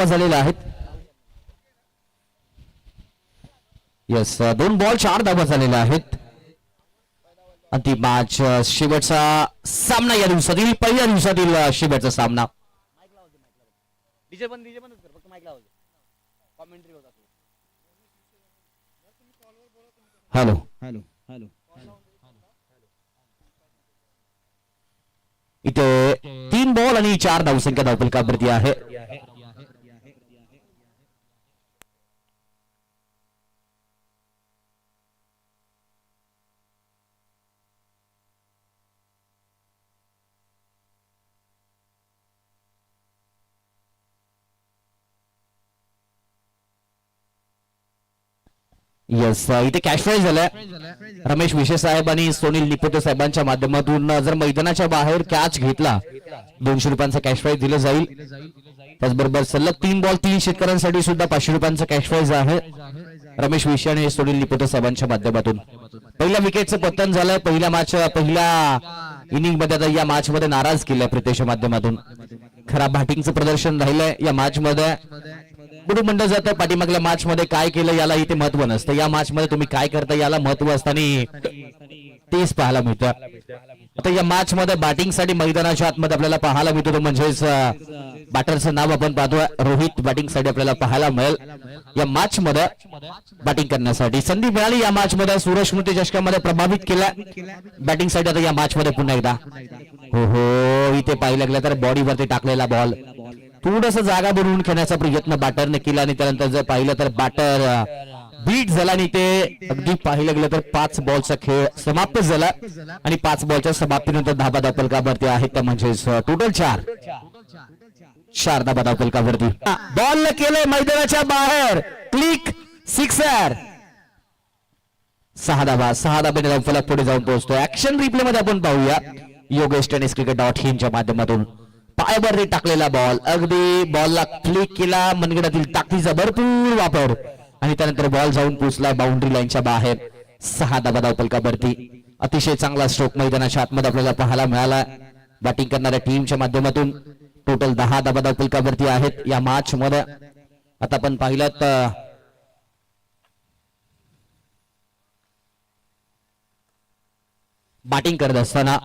धाबा झालेल्या आहेत. Yes 2 ball 4 धाबा झालेल्या आहेत. अंतिम मॅच शेवटचा सामना या दिवसातील पहिल्या दिवसातील शेवटचा सामना. हॅलो इथे 3 बॉल आणि 4 धावसंख्या धावफलकावरती आहे. यस इथे कॅश प्राइज झालाय. रमेश विशे साहेब आणि सुनील निपोते साहेबांच्या माध्यमातून जर मैदानाच्या बाहेर कॅच घेतला 200 रुपयांचा कॅश प्राइज दिलं जाईल. त्याचबरोबर सलग 3 बॉल 3 शेतकऱ्यांसाठी सुद्धा 500 रुपयांचा कॅश प्राइज आहे. रमेश विशे आणि सुनील निपोते साहेबांच्या माध्यमातून पहिल्या विकेटचं पतन झालंय. पहिल्या इनिंग मध्ये आता या मॅच मध्ये नाराज केलंय प्रितेशच्या माध्यमातून. खराब बॅटिंगचं प्रदर्शन राहिलंय या मॅच मध्ये. बुडू म्हणलं जातं पाठीमागल्या मॅच मध्ये काय केलं याला इथे महत्व नसतं. या मॅच मध्ये तुम्ही काय करता याला महत्व असताना तेच पाहायला मिळतं. आता या मॅच मध्ये बॅटिंग साठी मैदानाच्या आतमध्ये आपल्याला पाहायला मिळतो म्हणजेच बॅटरचं नाव आपण पाहतोय रोहित. बॅटिंग साठी आपल्याला पाहायला मिळेल या मॅच मध्ये. बॅटिंग करण्यासाठी संधी मिळाली या मॅच मध्ये. सूरज स्मृती चषकामध्ये प्रभावित केला बॅटिंग साठी. आता या मॅच मध्ये पुन्हा एकदा हो इथे पाहिलं गेलं तर बॉडीवरती टाकलेला बॉल थोडस जागा बनवून खेळण्याचा प्रयत्न बॅटरने केला आणि त्यानंतर जर पाहिलं तर बॅटर बीट झाला आणि ते अगदी पाहिलं गेलं तर 5 बॉलचा खेळ समाप्त झाला आणि 5 बॉलच्या समाप्तीनंतर धाबा धावफलकावरती आहेत त्या म्हणजेच टोटल 4 धाबा धावफलकावरती. बॉल केले मैदानाच्या बाहेर क्लिक सिक्सर. 6 धाब्याने धावफलक पुढे जाऊन पोहोचतोय. ऍक्शन रिप्ले मध्ये आपण पाहूया योगेश टेनिस क्रिकेट.in च्या माध्यमातून. पायावरती टाकलेला बॉल अगदी बॉलला क्लिक केला. मनगटातील ताकदीचा भरपूर वापर आणि त्यानंतर बॉल जाऊन पोहोचला बाउंड्री लाईनच्या बाहेर. 6 धाबा धावफलकावरती. अतिशय चांगला स्ट्रोक मैदानाच्या आतमध्ये आपल्याला पाहायला मिळाला बॅटिंग करणाऱ्या टीमच्या माध्यमातून. टोटल 10 धाबा धावफलकावरती आहेत या मॅच मध्ये. आता आपण पाहिलं तर बॅटिंग करत असताना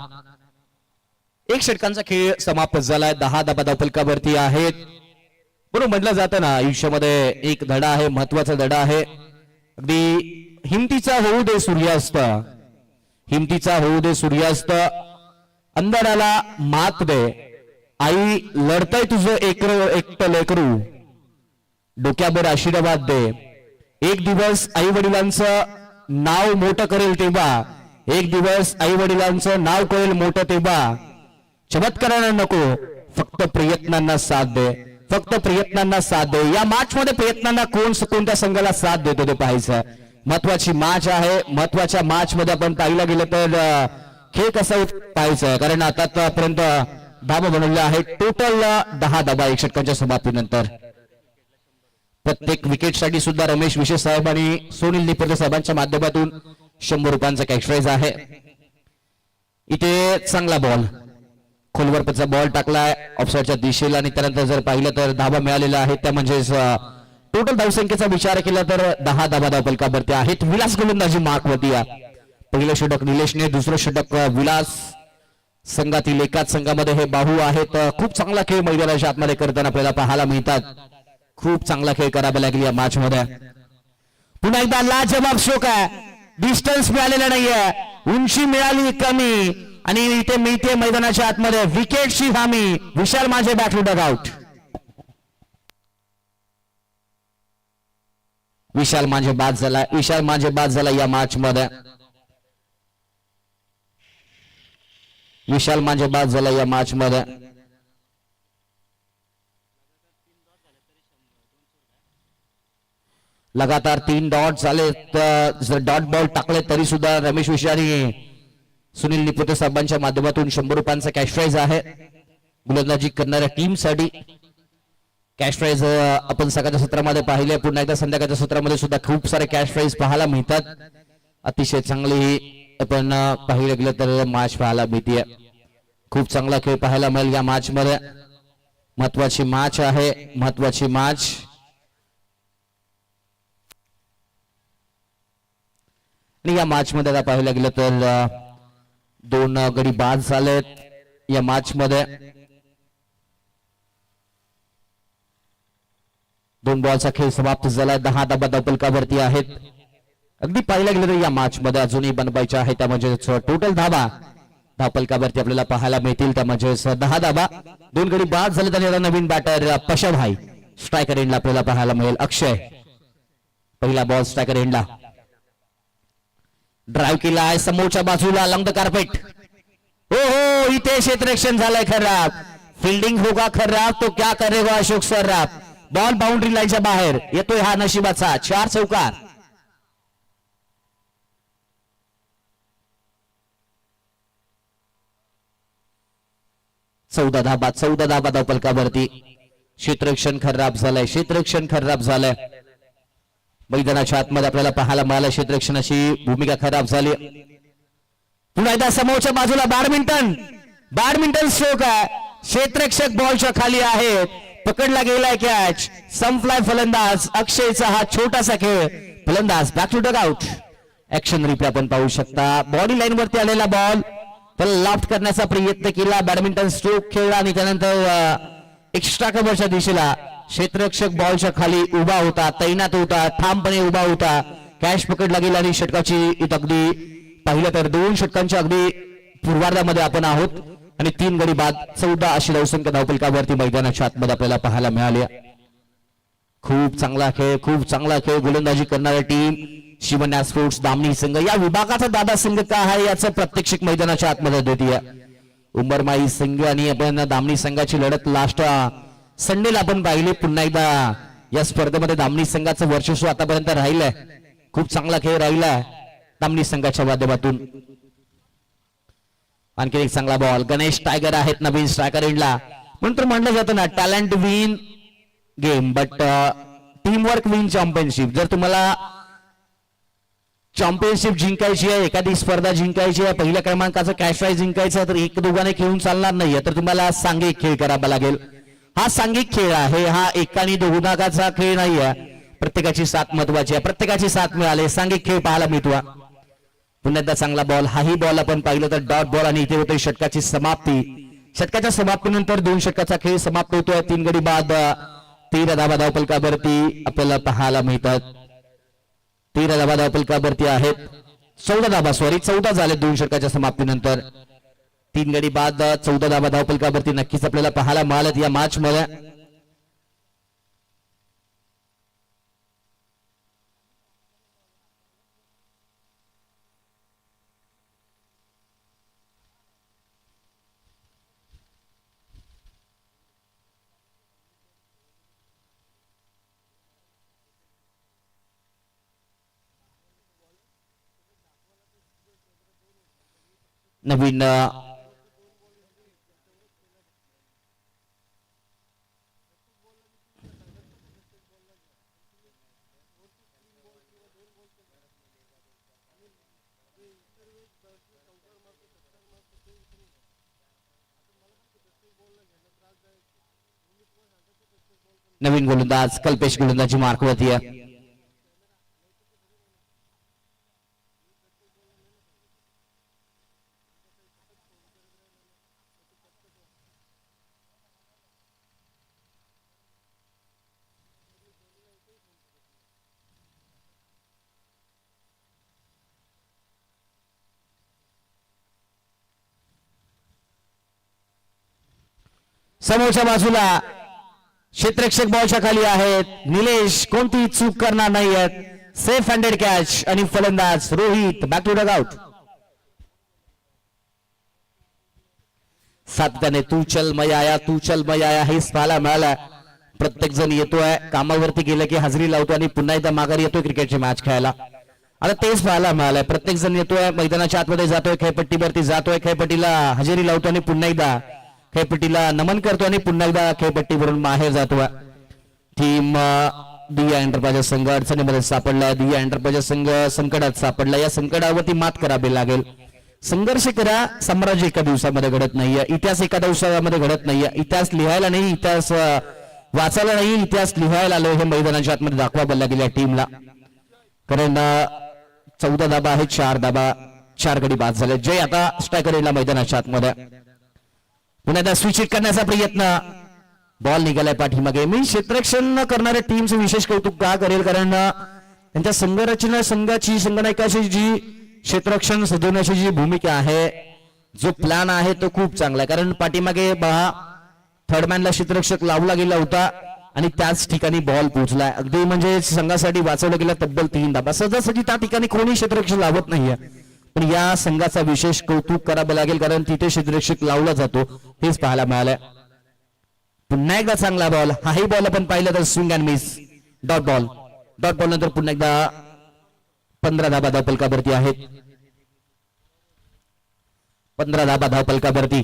1 षटकांचा खेळ समाप्त झालाय. 10 धाबा धावफलकावरती आहेत. बरोबर म्हटलं जातं ना आयुष्यामध्ये एक धडा आहे, महत्वाचा धडा आहे. अगदी हिमतीचा होऊ दे सूर्यास्त. हिमतीचा होऊ दे सूर्यास्त. अंधाराला मात दे. आई लढतय तुझं एकटं लेकरू. डोक्यावर आशीर्वाद दे. एक दिवस आई वडिलांचं नाव मोठं करेल तेव्हा. एक दिवस आई वडिलांचं नाव करेल मोठं तेव्हा. चमत्कारांना नको फक्त प्रयत्नांना साथ दे. फक्त प्रयत्नांना साथ दे. या मॅच मध्ये प्रयत्नांना कोणत्या संघाला साथ देतो ते पाहायचं. महत्वाची मॅच आहे. महत्वाच्या मॅच मध्ये आपण पाहिलं गेलं तर खेळ कसा पाहायचं कारण आतापर्यंत धाबा बनवले आहे टोटल 10 धाबा 1 षटकांच्या समाप्तीनंतर. प्रत्येक विकेट साठी सुद्धा रमेश विशे साहेब आणि सुनील निपोते साहेबांच्या माध्यमातून 100 रुपयांचा कॅश प्राइज आहे. इथे चांगला बॉल खोलवरचा बॉल टाकलाय ऑफसाईडच्या दिशेला आणि त्यानंतर जर पाहिलं तर धाबा मिळालेला आहे त्या म्हणजेच टोटल धावसंख्येचा विचार केला तर 10 धाबा धावफलकावरती आहेत. विलास गोलंदाजी मार्कवरती आहे. पहिलं षटक निलेशने, दुसरं षटक विलास. संघातील एकाच संघामध्ये हे बाहू आहेत. खूप चांगला खेळ मैदानाच्या आतमध्ये करताना आपल्याला पाहायला मिळतात. खूप चांगला खेळ करावा लागेल या मॅच मध्ये. पुन्हा एकदा लाजवाब शोक आहे. डिस्टन्स मिळालेला नाहीये. उंची मिळाली कमी आणि इथे मिळते मैदानाच्या आतमध्ये विकेटची हमी. विशाल माझे बॅक टू डग आउट. विशाल माझे बाद झाला. विशाल माझे बाद झाला या मॅच मध्ये. विशाल माझे बाद झाला या मॅच मध्ये. लगातार 3 डॉट झाले. जर डॉट बॉल टाकले तरी सुद्धा रमेश विशे आणि सुनील निपोते साहेबांच्या माध्यमातून 100 रुपयांचा कॅश प्राइज आहे गोलंदाजी करणाऱ्या टीम साठी. कॅश प्राइज आपण सकाळच्या सत्रामध्ये पाहिले. पुन्हा एकदा संध्याकाळच्या सत्रामध्ये सुद्धा खूप सारे कॅश प्राइज पाहायला मिळतात. अतिशय चांगली आपण पाहिलं गेलं तर मॅच पाहायला मिळते. खूप चांगला खेळ पाहायला मिळेल या मॅच मध्ये. महत्वाची मॅच आहे, महत्वाची मॅच. आणि या मॅच मध्ये आता पाहायला गेलं तर 2 गडी बाद झालेत या मॅच मध्ये. 2 बॉलचा खेळ समाप्त झालाय. 10 धाबा धावफलकावरती आहेत. अगदी पाहायला गेलं तर या मॅच मध्ये अजूनही बनवायच्या आहेत, त्या म्हणजे टोटल धाबा धावफलकावरती आपल्याला पाहायला मिळतील, त्या म्हणजे 10 धाबा. 2 गडी बाद झाले आणि नवीन बॅटर पशाभाई स्ट्रायकर एंडला आपल्याला पाहायला मिळेल. अक्षय पहिला बॉल स्ट्रायकर एंडला ड्राईव्ह केला आहे समोरच्या बाजूला लंग द कार्पेट. हो इथे क्षेत्ररक्षण झालंय खराब. फील्डिंग होगा खराब तो क्या करेगा अशोक सर्राफ. बॉल बाउंड्री लाईनच्या बाहेर येतोय हा नशिबाचा 4 चौकार. चौदा धाबा धावफलकावरती. क्षेत्ररक्षण खराब झालंय, क्षेत्ररक्षण खराब झालंय. मैदानाच्या आतमध्ये आपल्याला पाहायला मिळालं क्षेत्ररक्षणाची भूमिका खराब झाली. पुन्हा एकदा समोरच्या बाजूला बॅडमिंटन स्ट्रोक आहे. क्षेत्ररक्षक बॉलच्या खाली आहेत. पकडला गेलाय कॅच. संपलाय फलंदाज अक्षयचा हा छोटासा खेळ. फलंदाज back to dugout. Action replay आपण पाहू शकता. बॉडी लाईन वरती आलेला बॉल त्याला लॉफ्ट करण्याचा प्रयत्न केला. बॅडमिंटन स्ट्रोक खेळला आणि त्यानंतर एक्स्ट्रा कव्हरच्या दिशेला क्षेत्ररक्षक बॉलच्या खाली उभा होता, तैनात होता, ठामपणे उभा होता. कॅच पकडला गेला आणि षटकाची अगदी पाहिलं तर 2 षटकांच्या अगदी पूर्वार्धामध्ये आपण आहोत आणि 3 गडी बाद. 14 अशी धावसंख्या धावफलकावरती मैदानाच्या आतमध्ये आपल्याला पाहायला मिळाली. खूप चांगला खेळ. गोलंदाजी करणारी टीम शिवन्या स्पोर्ट्स दामणी संघ. या विभागाचा दादा संघ का आहे याचं प्रत्यक्षिक मैदानाच्या आतमध्ये देतीय. उंबरमाई संघ आणि आपण दामणी संघाची लढत लास्ट संडेला आपण पाहिली. पुन्हा एकदा या स्पर्धेमध्ये दामणी संघाचं वर्चस्व आतापर्यंत राहिलंय. खूप चांगला खेळ राहिलाय दामणी संघाच्या माध्यमातून. आणखी एक चांगला बॉल. गणेश टायगर आहेत नवीन स्ट्रायकर एंडला. म्हणून म्हटलं जातं ना talent win game but team work win championship. जर तुम्हाला चॅम्पियनशिप जिंकायची आहे, एखादी स्पर्धा जिंकायची आहे, पहिल्या क्रमांकाचं कॅश प्राइज जिंकायचं तर 1-2 खेळून चालणार नाहीये, तर तुम्हाला सांघिक खेळ करावा लागेल. हा सांघिक खेळ आहे, हा एकाने 2 खेळ नाहीये. प्रत्येकाची साथ महत्वाची आहे. प्रत्येकाची साथ मिळाली, सांघिक खेळ पाहायला मिळतो. पुन्हा एकदा चांगला बॉल. हाही बॉल आपण पाहिलं तर डॉट बॉल आणि इथे होतोय षटकाची समाप्ती. षटकाच्या समाप्तीनंतर 2 षटकाचा खेळ समाप्त होतोय. 3 गडी बाद. 13 धाबा धावफलकावरती आपल्याला पाहायला मिळतात. 13 धाबा धावफलकावरती आहेत. 14 झाले 2 षटकाच्या समाप्तीनंतर. 3 गडी बाद. 14 धाबा धावफलकावरती नक्कीच आपल्याला पाहायला मिळालेत या मॅच मध्ये. नवीन नवीन गोलंदाज कल्पेश गोलंदाजी मार्कवरती आहे. समोरच्या बाजूला क्षेत्ररक्षक बॉलच्या खाली आहेत. निलेश कोणती चूक करणार नाही आहेत. सेफ हँडेड कॅच आणि फलंदाज Rohit back to dugout. सातत्याने तू चल मैं आया हेच पाहायला मिळालं. प्रत्येक जण येतोय कामावरती गेलं की हजेरी लावतो आणि पुन्हा एकदा माघारी येतोय क्रिकेटची मॅच खेळायला. आता तेच पाहायला मिळालंय. प्रत्येक जण येतोय मैदानाच्या आतमध्ये जातोय, खेळपट्टीवरती जातोय, खेळपट्टीला हजेरी लावतो आणि पुन्हा एकदा खेळपट्टीला नमन करतो आणि पुन्हा एकदा खेळपट्टीवरून बाहेर जातो. टीम दिया एंटरप्राइजेस संघ अडचणीमध्ये सापडला. दिया एंटरप्राइजेस संघ संकटात सापडला. या संकटावरती मात करावी लागेल. संघर्ष करा, साम्राज्य एका दिवसामध्ये घडत नाहीये, इतिहास एका दिवसामध्ये घडत नाहीये, इतिहास लिहायला नाही, इतिहास वाचायला नाही, इतिहास लिहायला आलो हे मैदानाच्या आतमध्ये दाखवा गेल्या टीमला. कारण 14 धाबा आहेत, 4 धाबा, 4 गडी बाद झाले. जय आता स्ट्रायकर एंडला मैदानाच्या आतमध्ये पुन्हा एकदा स्विच हिट करण्याचा प्रयत्न, बॉल निघालाय पाठीमागे. मी क्षेत्ररक्षण करणाऱ्या टीमचं विशेष कौतुक का करेल, कारण त्यांच्या संघरचना, संघाची, संघनायकाची जी क्षेत्ररक्षण सजवण्याची जी भूमिका आहे, जो प्लॅन आहे तो खूप चांगला आहे. कारण पाठीमागे थर्डमॅनला क्षेत्ररक्षक लावला गेला होता आणि त्याच ठिकाणी बॉल पोहोचलाय. अगदी म्हणजे संघासाठी वाचवलं गेलं तब्बल 3 धाबा. सहजासहजी त्या ठिकाणी कोणी क्षेत्ररक्षक लावत नाहीये, पण या संघाचा विशेष कौतुक करावं लागेल, कारण तिथे क्षेत्ररक्षक लावला जातो हेच पाहायला मिळालंय. पुन्हा एकदा चांगला बॉल, हाही बॉल आपण पाहिलं तर swing and miss, dot ball. Dot ball नंतर पुन्हा एकदा 15 धाबा धावपलकावरती आहेत. 15 धाबा धावपलकावरती.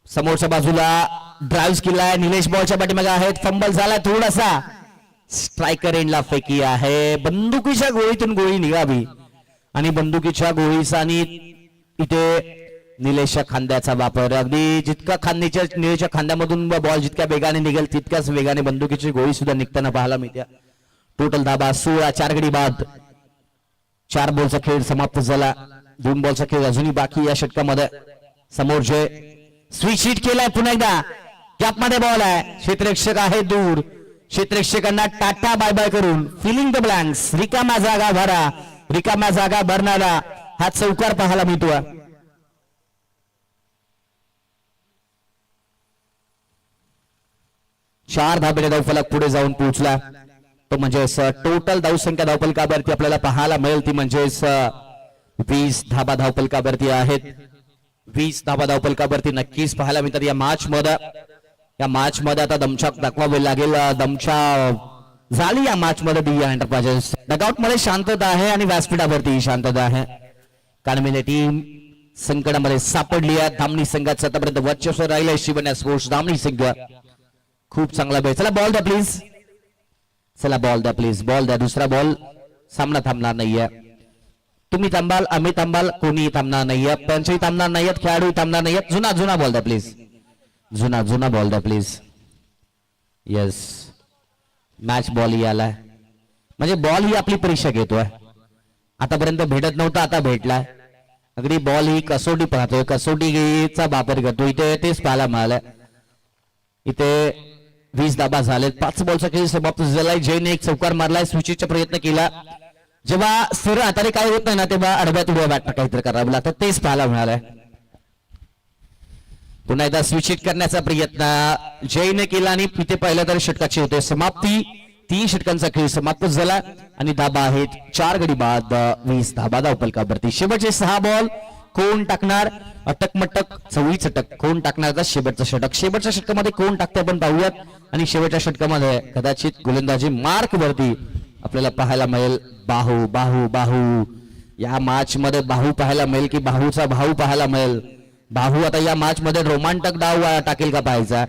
समोरच्या बाजूला ड्राईव्ह केलाय, निलेश बॉलच्या पाठीमागे आहेत, फंबल झाला थोडासा. स्ट्रायकर एंडला फेकी आहे, बंदुकीच्या गोळीतून गोळी निघावी आणि बंदुकीच्या गोळीचा आणि इथे निलेशच्या खांद्याचा वापर. अगदी जितका निलेशच्या खांद्यामधून बॉल जितक्या वेगाने निघेल तितक्याच वेगाने बंदुकीची गोळी सुद्धा निघताना पाहायला मिळते. टोटल धाबा 16, 4 गडी बाद. 4 बॉलचा खेळ समाप्त झाला, 2 बॉलचा खेळ अजूनही बाकी या षटकामध्ये. समोर जे स्विच हिट केलाय पुन्हा एकदा, गॅपमध्ये बॉल आहे, क्षेत्ररक्षक आहे दूर. क्षेत्ररक्षकांना टाटा बाय बाय करून फिलिंग द ब्लँक्स, रिकामा जागा भरा, रिकामा जागा भरणारा हा चौकार पाहायला मिळतो. 4 धाबेने धावफलक पुढे जाऊन पोहोचला. तो म्हणजे टोटल धावसंख्या धावफलकावरती आपल्याला पाहायला मिळेल ती म्हणजेच 20 धाबा धावफलकावरती आहेत. 20 धाबा धावफलकावरती नक्कीच पाहायला मिळतात या मॅच मध्ये. या मॅच मध्ये आता दमछाक दाखवावी लागेल. दमछा झाली या मॅच मध्ये दिया एंटरप्राइजेस. डगआउट मध्ये शांतता आहे आणि व्यासपीठावरती शांतता आहे. कारण टीम संकटामध्ये सापडली आहे. धामणी संघाचं आतापर्यंत वर्चस्व राहिलंय. शिवन्या स्पोर्ट्स धामणी संघ खूप चांगला बेस. चला बॉल द्या प्लीज, चला बॉल द्या प्लीज, बॉल द्या. दुसरा बॉल. सामना थांबणार नाहीये. तुम्ही थांबाल, आम्ही थांबाल, कोणी थांबणार नाहीये. पंचही थांबणार नाहीयेत, खेळाडू थांबणार नाहीयेत. जुना बॉल द्या प्लीज, जुना बॉल द्या प्लीज. येस, मॅच बॉल ही आलाय म्हणजे बॉल ही आपली परीक्षा घेतोय. आतापर्यंत भेटत नव्हता, आता भेटलाय. अगदी बॉल ही कसोटी पाहतोय, कसोटीचा वापर करतो. इथे तेच पाहायला मिळालंय. इथे 20 धाबा झालेत. 5 बॉलचा खेळ समाप्त झालाय. जयने एक चौकार मारलाय, स्विचचा प्रयत्न केला. जेव्हा सरळ हाताने काय होत नाही ना तेव्हा आडव्या तुडव्या बॅट काहीतरी करावं लागतं, तेच पाहायला मिळालंय. पुन्हा एकदा स्विच हिट करण्याचा प्रयत्न जयने केला आणि इथे पाहिलं तर षटकाची होते समाप्ती. 3 षटकांचा खेळ समाप्त झाला आणि धाबा आहेत 4 गडी बाद. 20 धाबा धावफलकावरती. शेवटचे 6 बॉल कोण टाकणार? अटकमटक 24 षटक कोण टाकणार? शेवटचं षटक. शेवटच्या षटकामध्ये कोण टाकते आपण पाहूयात. आणि शेवटच्या षटकामध्ये कदाचित गोलंदाजी मार्क वरती आपल्याला पाहायला मिळेल बाहू बाहू बाहू. या मॅच मध्ये बाहू पाहायला मिळेल की बाहूचा भाऊ पाहायला मिळेल. बाहू आता या मॅच मध्ये रोमांटक डाव टाकेल का पाहायचा.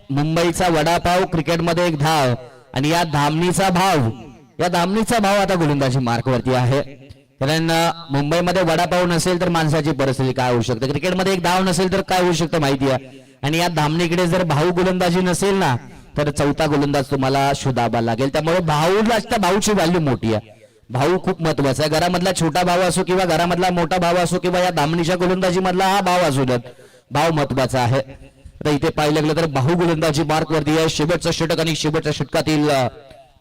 मुंबईचा वडापाव क्रिकेटमध्ये एक धाव आणि या धामणीचा भाव आता गोलंदाजी मार्क वरती आहे. कारण मुंबईमध्ये वडापाव नसेल तर माणसाची परिस्थिती काय होऊ शकते. क्रिकेटमध्ये एक धाव नसेल तर काय होऊ शकतं माहिती आहे. आणि या धामणीकडे जर भाऊ गोलंदाजी नसेल ना तर 4था गोलंदाज तुम्हाला शोधावा लागेल. त्यामुळे भाऊची व्हॅल्यू मोठी आहे. भाऊ खूप महत्वाचा आहे. घरामधला छोटा भाऊ असो किंवा घरामधला मोठा भाऊ असो किंवा या धामणीच्या गोलंदाजी मधला हा भाव असू देत, भाव महत्वाचा आहे. तर इथे पाहिलं गेलं तर भाऊ गोलंदाजी मार्क वरती आहे. शेवटचं षटक आणि शेवटच्या षटकातील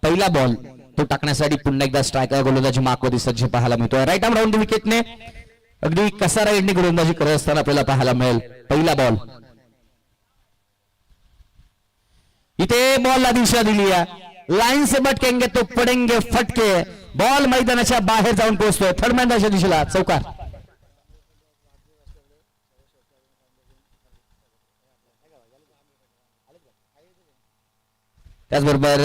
पहिला बॉल तो टाकण्यासाठी पुन्हा एकदा स्ट्रायकर गोलंदाजी मार्क वरती सज्ज पाहायला मिळतोय. राईट आर्म राऊंड विकेटने अगदी कसा राईडने गोलंदाजी करत असताना आपल्याला पाहायला मिळेल. पहिला बॉल. इथे बॉलला दिशा दिली आहे. लाईन से भटकेंगे तो पडेंगे फटके. बॉल मैदानाच्या बाहेर जाऊन पोहोचतोय. थर्ड मॅनच्या दिशेला चौकार. त्याचबरोबर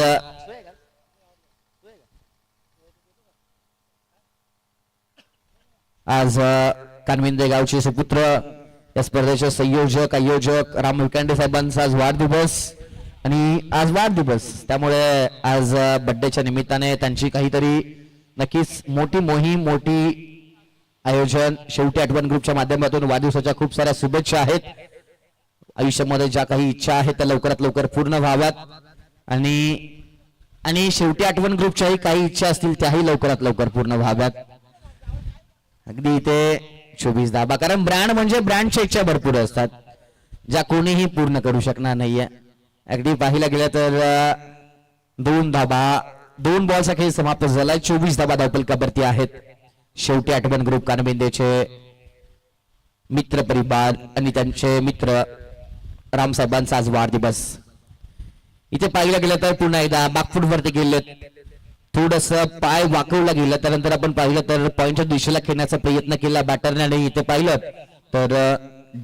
आज कानविंदे गावचे सुपुत्र या स्पर्धेचे संयोजक आयोजक राम विकांडे साहेबांचा आज वाढदिवस आणि आज वाढदिवस त्यामुळे आज बर्थडेच्या निमित्ताने त्यांची काहीतरी नक्कीच मोठी मोहीम मोठी आयोजन शेवटी आठवण ग्रुपच्या माध्यमातून वाढदिवसाच्या खूप साऱ्या शुभेच्छा आहेत. आयुष्यामध्ये ज्या काही इच्छा आहेत त्या लवकरात लवकर पूर्ण व्हाव्यात आणि शेवटी आठवण ग्रुपच्याही काही इच्छा असतील त्याही लवकरात लवकर पूर्ण व्हाव्यात. अगदी इथे 24 धाबा कारण ब्रँड म्हणजे ब्रँडच्या इच्छा भरपूर असतात ज्या कोणीही पूर्ण करू शकणार नाहीये. अगदी पाहिला गेलं तर 2 बॉलचा खेळ समाप्त झालाय. 24 धाबा धावफलकावरती आहेत. शेवटी आठवण ग्रुप कानबिंदेचे मित्र परिवार आणि त्यांचे मित्र रामसाहेबांचा आज वाढदिवस. इथे पाहिलं गेलं तर पुन्हा एकदा बॅकफूट वरती गेले थोडस पाय वाकवला गेला त्यानंतर आपण पाहिलं तर पॉइंटच्या दिशेला खेळण्याचा प्रयत्न केला बॅटरने आणि इथे पाहिलं तर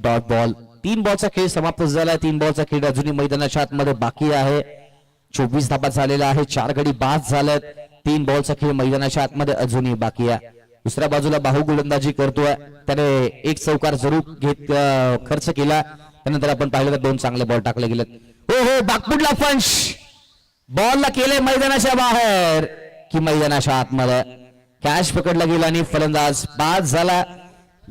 डॉट बॉल. 3 बॉलचा खेळ समाप्त झाला. 3 बॉलचा खेळ अजूनही मैदानाच्या आतमध्ये बाकी आहे. 24 धाबा झालेला आहे. 4 गडी बाद झालेत. 3 बॉलचा खेळ मैदानाच्या आतमध्ये अजूनही बाकी आहे. दुसऱ्या बाजूला बाहू गोलंदाजी करतोय त्याने एक चौकार जरूर घेत खर्च केला त्यानंतर आपण पाहिलं तर 2 चांगले बॉल टाकले गेलेत. हो बागपुटला पंच बॉलला केले मैदानाच्या बाहेर की मैदानाच्या आतमध्ये कॅच पकडला गेला आणि फलंदाज बाद झाला.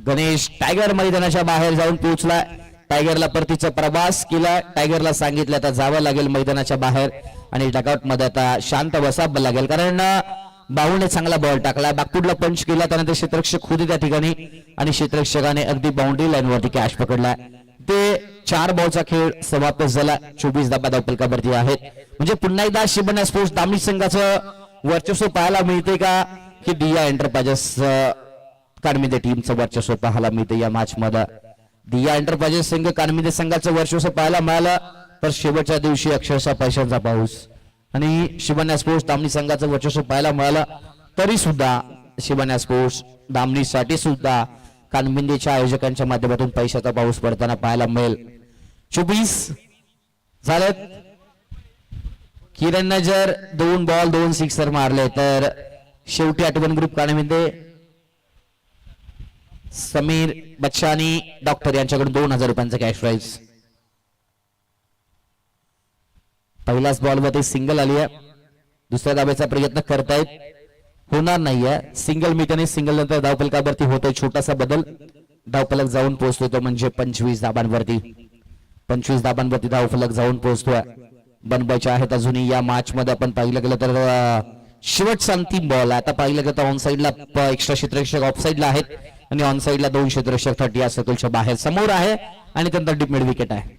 गणेश टायगर मैदानाच्या बाहेर जाऊन पोहोचला. टायगरला परतीचा प्रवास केला. टायगरला सांगितलं आता जावं लागेल मैदानाच्या बाहेर आणि डगआउट मध्ये आता शांत बसावं लागेल कारण बाहूने चांगला बॉल टाकला. बागपुटला पंच केला त्यानंतर क्षेत्ररक्षक खुद त्या ठिकाणी आणि क्षेत्ररक्षकाने अगदी बाउंड्री लाईन वरती कॅच पकडला. ते 4 बॉलचा खेळ समाप्त झाला. 24 धाबा धावफलकावरती आहेत. म्हणजे पुन्हा एकदा शिवण्या स्पोर्ट्स दामणी संघाचं वर्चस्व पाहायला मिळते का की दिया एंटरप्राइजेस कानमिंदे टीमचं वर्चस्व पाहायला मिळते या मॅच मध्ये. दिया एंटरप्राइजेस संघ कानमिंदे संघाचं वर्चस्व पाहायला मिळालं तर शेवटच्या दिवशी अक्षरशः पैशांचा पाऊस आणि शिवण्या स्पोर्ट्स दामणी संघाचं वर्चस्व पाहायला मिळालं तरी सुद्धा शिवण्या स्पोर्ट्स दामणीसाठी सुद्धा कानबिंदेच्या आयोजकांच्या माध्यमातून पैशाचा पाऊस पडताना पाहायला मिळेल. 24 झालेत. किरणनं जर 2 बॉल 2 सिक्सर मारले तर शेवटी आठवण ग्रुप कानबिंदे समीर बच्चानी डॉक्टर यांच्याकडून 2000 रुपयांचा कॅश प्राइज. पहिल्याच बॉल मध्ये सिंगल आली आहे. दुसऱ्या धाब्याचा प्रयत्न करतायत होणार नाहीये. सिंगल मिळताना सिंगल नंतर धावफलकावरती होतोय छोटासा बदल. धावफलक जाऊन पोहोचतोय तो म्हणजे 25 धाबांवरती. 25 धाबांवरती धावफलक जाऊन पोहोचतोय. बनवायचे आहेत अजूनही या मॅच मध्ये. आपण पाहिलं गेलं तर शेवटचा अंतिम बॉल. आता पाहिलं गेलं तर ऑन साईडला एक्स्ट्रा क्षेत्ररक्षक ऑफ साईडला आहेत आणि ऑन साईडला 2 क्षेत्ररक्षक 30 या सर्कलच्या बाहेर समोर आहे आणि त्यानंतर डीप मिड विकेट आहे.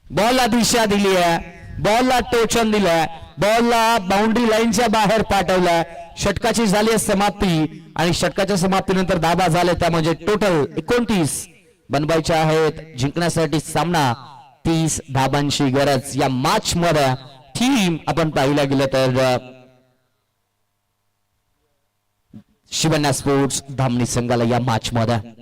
बॉलला दिशा दिली आहे. बॉलला टोचन दिलंय. बॉलला बाउंड्री लाईनच्या बाहेर पाठवलाय. षटकाची झाली समाप्ती आणि षटकाच्या समाप्तीनंतर धाबा झाले त्या म्हणजे टोटल 29 बनवायचे आहेत. जिंकण्यासाठी सामना 30 धाबांची गरज या मॅच मध्ये. टीम आपण पाहिलं गेलं तर शिवण्या स्पोर्ट्स धामणी संघाला या मॅच मध्ये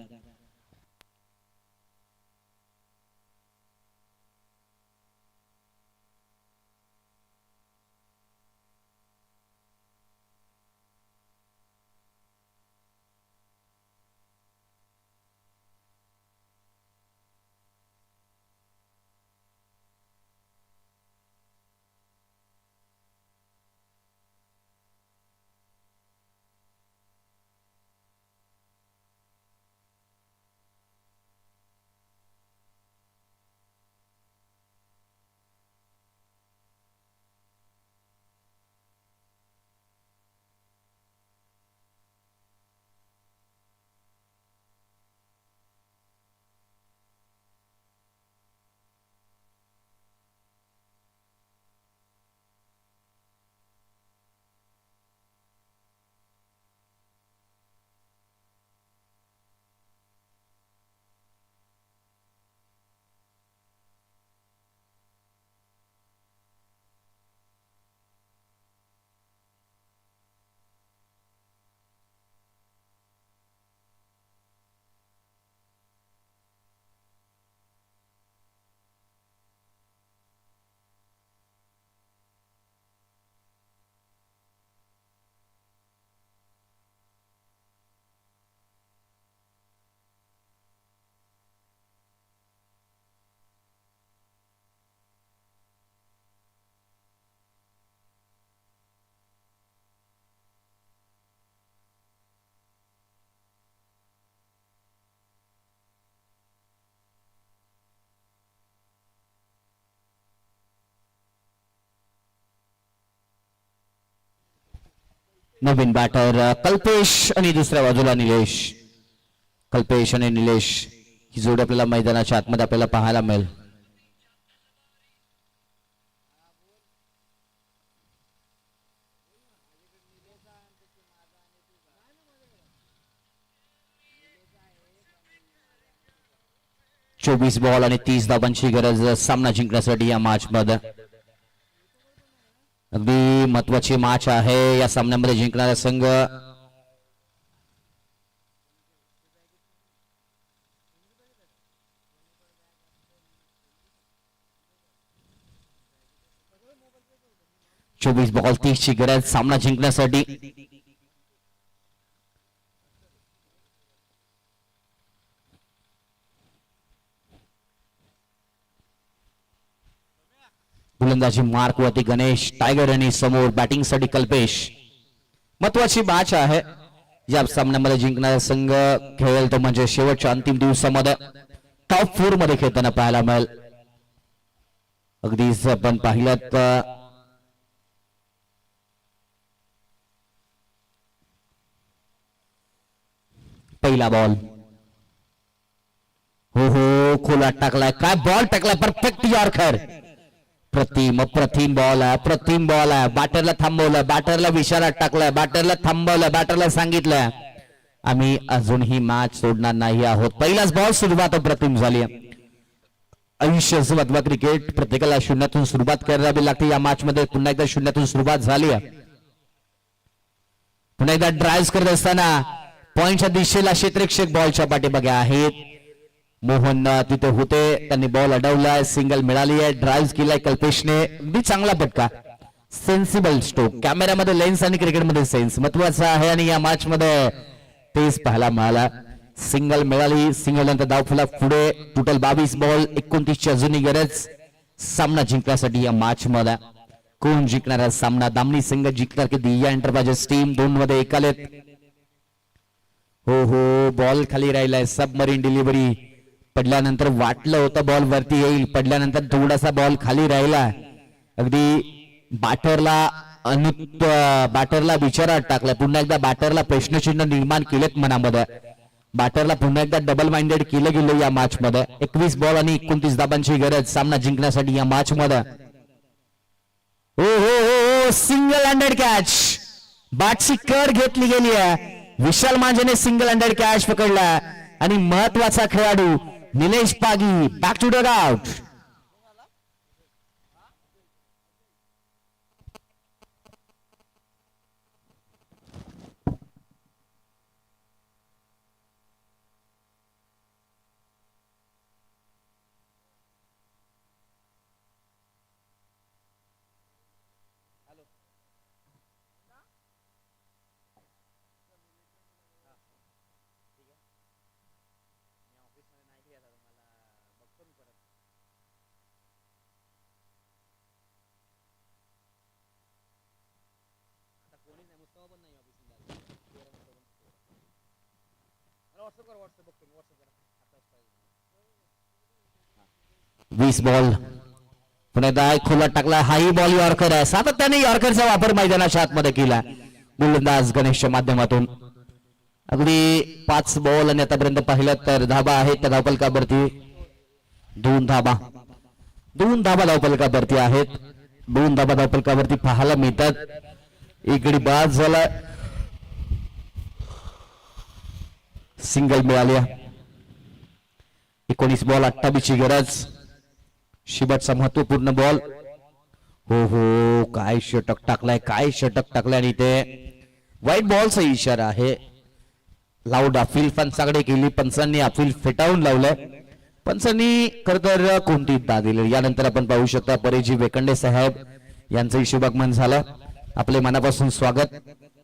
नवीन बॅटर कल्पेश आणि दुसऱ्या बाजूला निलेश. कल्पेश आणि निलेश ही जोडी आपल्याला मैदानाच्या आतमध्ये आपल्याला पाहायला मिळेल. चोवीस बॉल आणि 30 धावांची गरज सामना जिंकण्यासाठी या मॅच मध्ये. अगदी महत्वाची मॅच आहे. या सामन्यामध्ये जिंकणारा संघ चोवीस बॉल 30 ची गरज सामना जिंकण्यासाठी. गोलंदाजी मार्क वरती गणेश टायगर आणि समोर बॅटिंग साठी कल्पेश. महत्वाची मॅच आहे. या सामन्यामध्ये जिंकणारा संघ खेळेल तो म्हणजे शेवटच्या अंतिम दिवसामध्ये टॉप 4 मध्ये खेळताना पाहायला मिळेल. अगदीच आपण पाहिलं तर पहिला बॉल हो खोला टाकलाय. काय बॉल टाकलाय. Perfect yorker. प्रतिम बॉल आहे. बॅटरला थांबवलं. बॅटरला इशारा टाकलाय. बॅटरला थांबवलं. बॅटरला सांगितलं आम्ही अजूनही मॅच सोडणार नाही आहोत. पहिलाच बॉल सुरुवात अप्रतिम झाली. आयुष्याचं महत्व क्रिकेट प्रत्येकाला शून्यातून सुरुवात करावी लागते. या मॅच मध्ये पुन्हा एकदा शून्यातून सुरुवात झाली. पुन्हा एकदा ड्राईव्ह करत असताना पॉइंटच्या दिशेला क्षेत्ररक्षक बॉलच्या पाठीमागे आहेत. मोहन तिथे होते. त्यांनी बॉल अडवलाय. सिंगल मिळाली आहे. ड्राईव्ह केलाय कल्पेशने. अगदी चांगला फटका. Sensible stroke. कॅमेऱ्यामध्ये लेन्स आणि क्रिकेटमध्ये सेन्स महत्वाचा आहे आणि या मॅच मध्ये तेच पाहायला मिळाला. सिंगल मिळाली. सिंगल नंतर धावफलक पुढे. टोटल 22 बॉल 29 ची अजूनही गरज सामना जिंकण्यासाठी या मॅच मध्ये. कोण जिंकणारा सामना. दामनी संघ जिंकणार की दिया एंटरप्राइजेस टीम. 2 मध्ये 1 आलेत. हो बॉल खाली राहिलाय. सबमरीन डिलिव्हरी पडल्यानंतर वाटलं होतं बॉल वरती येईल. पडल्यानंतर थोडासा बॉल खाली राहिला. अगदी बॅटरला विचारात टाकलाय. पुन्हा एकदा बॅटरला प्रश्नचिन्ह निर्माण केलेत मनामध्ये. बॅटरला पुन्हा एकदा डबल माइंडेड केलं गेलं या मॅच मध्ये. 21 बॉल आणि 29 धावांची गरज सामना जिंकण्यासाठी या मॅच मध्ये. हो सिंगल हँडेड कॅच. बॅटची कड घेतली गेली आहे. विशाल मांझेने सिंगल हँडेड कॅच पकडला आणि महत्वाचा खेळाडू Nilesh Pagi back to Doug out. वीस बॉल पुन्हा एकदा खुला टाकला. हाही बॉल यॉर्कर आहे. सातत्याने यॉर्करचा वापर मैदानाच्या आतमध्ये केला गोलंदाज गणेशच्या माध्यमातून. अगदी 5 बॉल आणि आतापर्यंत पाहिलं तर धाबा आहेत त्या धावफलकावरती. 2 धाबा धावफलकावरती आहेत. 2 धाबा धावफलकावरती पाहायला मिळतात. एक गडी बाद झाला. सिंगल मिळाली. 19 बॉल 28 ची गरज. शेवटचा महत्वपूर्ण बॉल. हो काय षटक टाकलाय आणि ते व्हाईट बॉलचा इशारा आहे. लाऊड अपील पंचाकडे केली. पंचांनी अपील फेटाळून लावलंय. पंचांनी खर तर कोणती दाद दिली. यानंतर आपण पाहू शकता परेजी वेकंडे साहेब यांचंही शुभागमन झालं. आपले मनापासून स्वागत.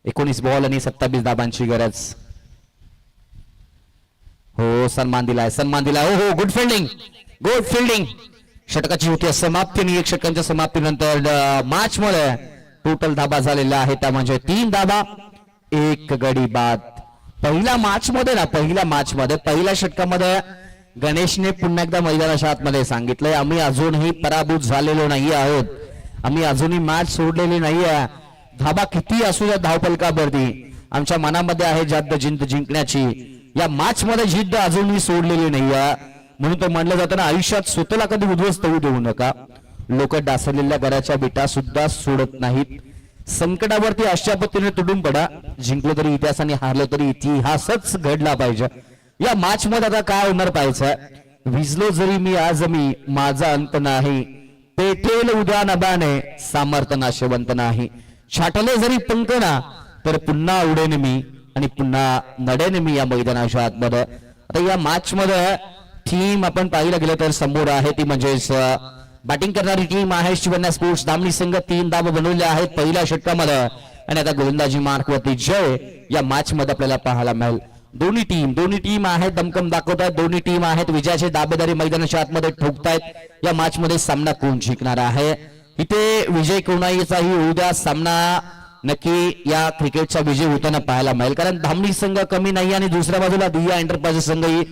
19 बॉल आणि 27 धावांची गरज. हो सन्मान दिलाय. हो गुड फिल्डिंग. षटकाची होती समाप्ती आणि 1 षटकांच्या समाप्तीनंतर मॅच मध्ये टोटल धाबा झालेला आहे त्या म्हणजे 3 धाबा 1 गडी बाद. पहिल्या मॅच मध्ये पहिल्या षटकामध्ये गणेशने पुन्हा एकदा मैदानाच्या आतमध्ये सांगितलंय आम्ही अजूनही पराभूत झालेलो नाही आहोत. आम्ही अजूनही मॅच सोडलेली नाहीये. धाबा किती असू द्या धावपलकावरती आमच्या मनामध्ये आहे जद्द जिंकण्याची. या मॅच मध्ये जिद्द अजूनही सोडलेली नाहीये. म्हणून तर म्हणलं जातं ना, आयुष्यात स्वतःला कधी उद्ध्वस्त होऊ देऊ नका. लोक डासलेल्या घराच्या बिटा सुद्धा सोडत नाहीत. संकटावरती अशा पद्धतीने तुडून पडा. जिंकलो तरी इतिहास आणि हारलो तरी इतिहासच घडला पाहिजे. या मॅच मध्ये आता काय होणार पाहिजे. भिजलो जरी मी आज मी माझा अंत नाही. पेटेल उद्या नभाने सामर्थ्य नाशवंत नाही. छाटले जरी पंकना तर पुन्हा उडेन मी आणि पुन्हा नडेन मी या मैदानाच्या आतमध्ये. आता या मॅच मध्ये टीम आपण पाहिलं गेलं तर समोर आहे ती म्हणजेच बॅटिंग करणारी टीम आहे शिवन्या स्पोर्ट्स. दामणी संघ 3 धावा बनवल्या आहेत पहिल्या षटकामध्ये आणि आता गोलंदाजी मार्कवरती जय या मॅच मध्ये आपल्याला पाहायला मिळेल. दोन्ही टीम आहेत दमकम दाखवतात. दोन्ही टीम आहेत विजयाची दावेदारी मैदानाच्या आतमध्ये ठोकतायत. या मॅच मध्ये सामना कोण जिंकणार आहे, इथे विजय कोणाचाही होऊ द्या, सामना नक्की या क्रिकेटचा विजय होताना पाहायला मिळेल. कारण धामणी संघ कमी नाही आणि दुसऱ्या बाजूला दिया एंटरप्राइजेस संघही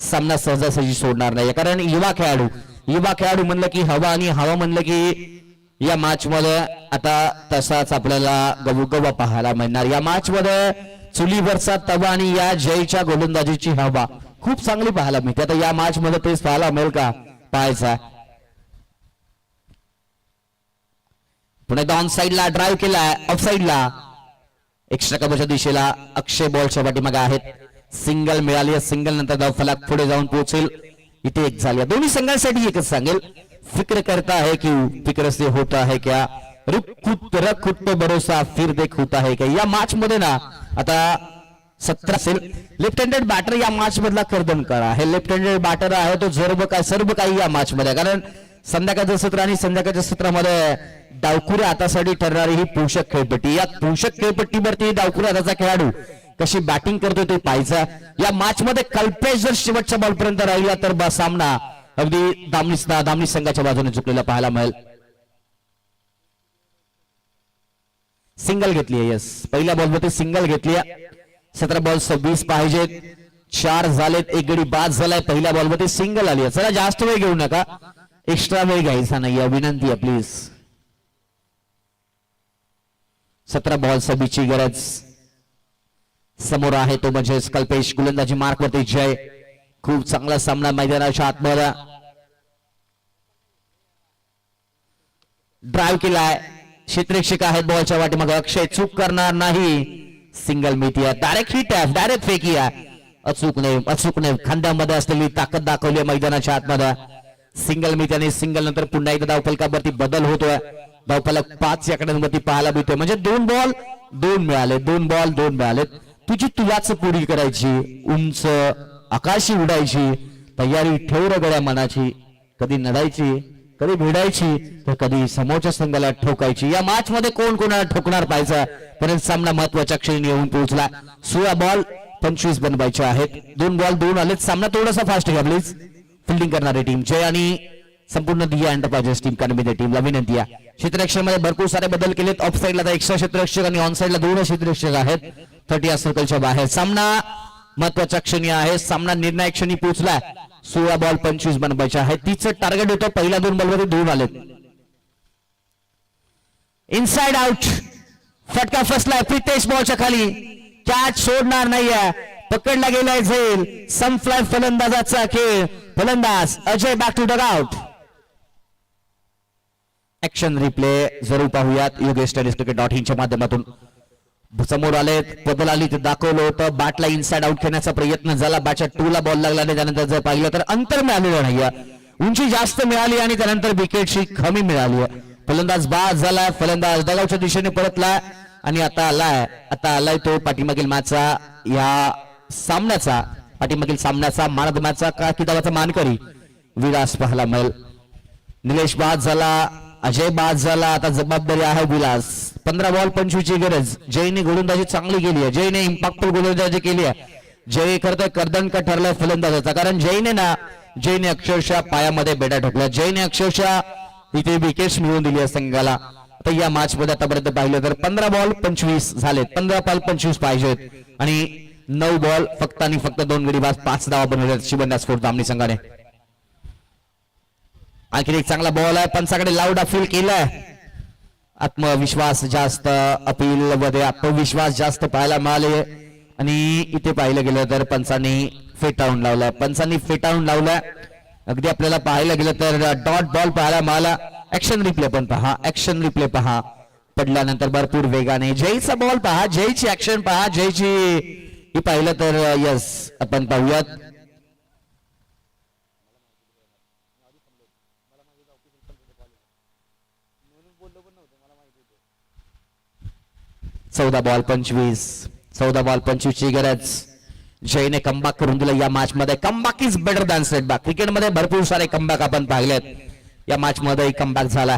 सामना सहजासहजी सोडणार नाही. कारण युवा खेळाडू म्हणलं की हवा आणि हवा म्हणलं की या मॅच मध्ये आता तसाच आपल्याला गवगवा पाहायला मिळणार. या मॅच मध्ये चुलीवरचा तवा आणि या जयच्या गोलंदाजीची हवा खूप चांगली पाहायला मिळते. आता या मॅच मध्ये तेच पाहायला मिळेल का पाहायचा. पुन्हा डाऊन साइडला ड्राईव्ह केलाय, ऑफ साइडला एक्स्ट्रा कव्हरच्या दिशेला अक्षय बॉलच्या पाठीमागे आहेत. सिंगल मिळाली आहे. सिंगल नंतर धाव फलक पुढे जाऊन पोहोचेल. इथे एक झाली. दोन्ही संघांसाठी एकच सांगेल, फिक्र करता है कि फिक्र से होता है क्या, रख खुद पे भरोसा फिर देख होता है क्या. या मॅच मध्ये ना आता 17 असेल. लेफ्ट हँडेड बॅटर या मॅच मधला कर्दनकर आहे. लेफ्ट हँडेड बॅटर आहे तो सर्व काही या मॅच मध्ये. कारण संध्याकाळचं सत्र आणि संध्याकाळच्या सत्रामध्ये डावखुऱ्या हातासाठी ठरणारी ही पोषक खेळपट्टी. या पोषक खेळपट्टीवरती डावखुऱ्या हाताचा खेळाडू कशी बॅटिंग करतोय ते पाहायचं. या मॅच मध्ये कल्पेश जर शेवटच्या बॉलपर्यंत राहिला तर सामना अगदी दामणी संघाच्या बाजूने चुकलेला पाहायला मिळेल. सिंगल घेतली आहे. यस, पहिल्या बॉलमध्ये सिंगल घेतली. 17 बॉल 26 पाहिजेत. 4 झालेत. एक गडी बाद झालाय. पहिल्या बॉलमध्ये सिंगल आली आहे. चला जास्त वेळ घेऊ नका, एक्स्ट्रा वेळ घ्यायचा नाही, विनंती आहे प्लीज. 17 बॉल 26 ची गरज. समोर आहे तो म्हणजेच कल्पेश. गोलंदाजी मार्कवरती जय. खूप चांगला सामना मैदानाच्या आतमध्ये. ड्राईव्ह केलाय. क्षेत्ररक्षक आहेत बॉलच्या वाटेमागे. अक्षय चूक करणार नाही. सिंगल मिळती आहे. डायरेक्ट हिट आहे, डायरेक्ट फेकी आहे. अचूक नाही. खांद्यामध्ये असलेली ताकद दाखवली मैदानाच्या आतमध्ये. सिंगल मिळते आणि सिंगल नंतर पुन्हा एकदा धावफलकावरती बदल होतोय. धावफलक 5 या कड्यांवरती पाहायला मिळतोय. म्हणजे 2 बॉल 2 मिळाले. 2 बॉल 2 मिळाले. तुलाच पुढील करायची, उंच आकाशी उडायची तयारी ठेव रे गड्या मनाची. कधी नडायची, कधी भिडायची, तर कधी समोरच्या संघाला ठोकायची. या मॅच मध्ये कोण कोणाला ठोकणार पाहिजे. परंतु सामना महत्वाच्या क्षणी येऊन पोहोचला. 16 बॉल 25 बनवायचे आहेत. 2 बॉल 2 आलेत. सामना थोडासा फास्ट घ्या प्लीज. फिल्डिंग करणारी टीम जय आणि संपूर्ण दिया एंटरप्राइजेस टीम कानमिते टीमला विनंती आहे. क्षेत्ररक्षण मध्ये भरपूर सारे बदल केलेत. ऑफ साइडला आता एक्स्ट्रा क्षेत्ररक्षक आणि ऑन साइडला 2 क्षेत्ररक्षक आहेत. 30 सर्कलच्या बाहेर. सामना महत्वाच्या क्षणी आहे. सामना निर्णायक क्षणी पोहोचलाय. 16 बॉल 25 बनवायचे आहेत. तिचं टार्गेट होतं. पहिल्या 2 बॉलमध्ये 2 आलेत. Inside out. फटका फसलाय प्रितेश बॉलच्या खाली. कॅच सोडणार नाहीये. पकडला गेलाय झेल. सनफ्लाय फलंदाजाचा खेळ. फलंदाज Ajay back to dugout. Action replay जरूर पाहूयात. योगेश टेनिस क्रिकेट.in च्या माध्यमातून समोर आले. बदल आली ते दाखवलं होतं. बॅटला इनसाइड आउट खेळण्याचा प्रयत्न झाला. बॅटच्या 2 ला बॉल लागला नाही. त्यानंतर जर पाहिलं तर अंतर मिळालेलं नाहीये. उंची जास्त मिळाली आणि त्यानंतर विकेटची कमी मिळाली. फलंदाज बाद झालाय. फलंदाज डगआउटच्या दिशेने परतलाय आणि आता आलाय तो पाठीमागील मॅचचा या सामन्याचा पाठीमागील सामन्याचा मान ऑफ द मॅचचा का किताबाचा मानकरी विलास पाहायला मिळेल. निलेश बाद झाला. अजय बाद झाला. आता जबाबदारी आहे विलास. 15 बॉल 25 ची गरज. जयने गोलंदाजी चांगली केली आहे. जयने इम्पॅक्टफुल गोलंदाजी केली आहे. जय करतोय कर्दनका ठरलाय फलंदाजाचा. कारण जयने अक्षरशः पायामध्ये बेटा ठोकला. जयने अक्षरशः इथे विकेट्स मिळवून दिली आहे संघाला. आता या मॅच मध्ये आतापर्यंत पाहिलं तर 15 बॉल 25 झालेत. 15 बॉल 25 पाहिजेत आणि 9 बॉल फक्त आणि फक्त 2 गडी बाद 5 धावा बनवल्यात शिवन्या स्पोर्ट्स दामणी संघाने. आणखी एक चांगला बॉल आहे. पंचाकडे लाऊड अपील केलाय आत्मविश्वास जास्त, अपील मध्ये आत्मविश्वास जास्त पाहायला मिळाले आणि इथे पाहिलं गेलं तर पंचांनी फेटाळून लावलाय. अगदी आपल्याला पाहायला गेलं तर डॉट बॉल पाहायला मिळाला. ऍक्शन रिप्ले पहा पडल्यानंतर भरपूर वेगाने जयचा बॉल पहा, जयची ऍक्शन पहा, जयची ही पाहिलं तर यस आपण पाहूयात. चौदा बॉल 25 ची गरज. जयने कमबॅक करून दिलं या मॅच मध्ये. Comeback is better than setback. क्रिकेटमध्ये भरपूर सारे कमबॅक आपण पाहिलेत, या मॅच मध्ये कमबॅक झाला.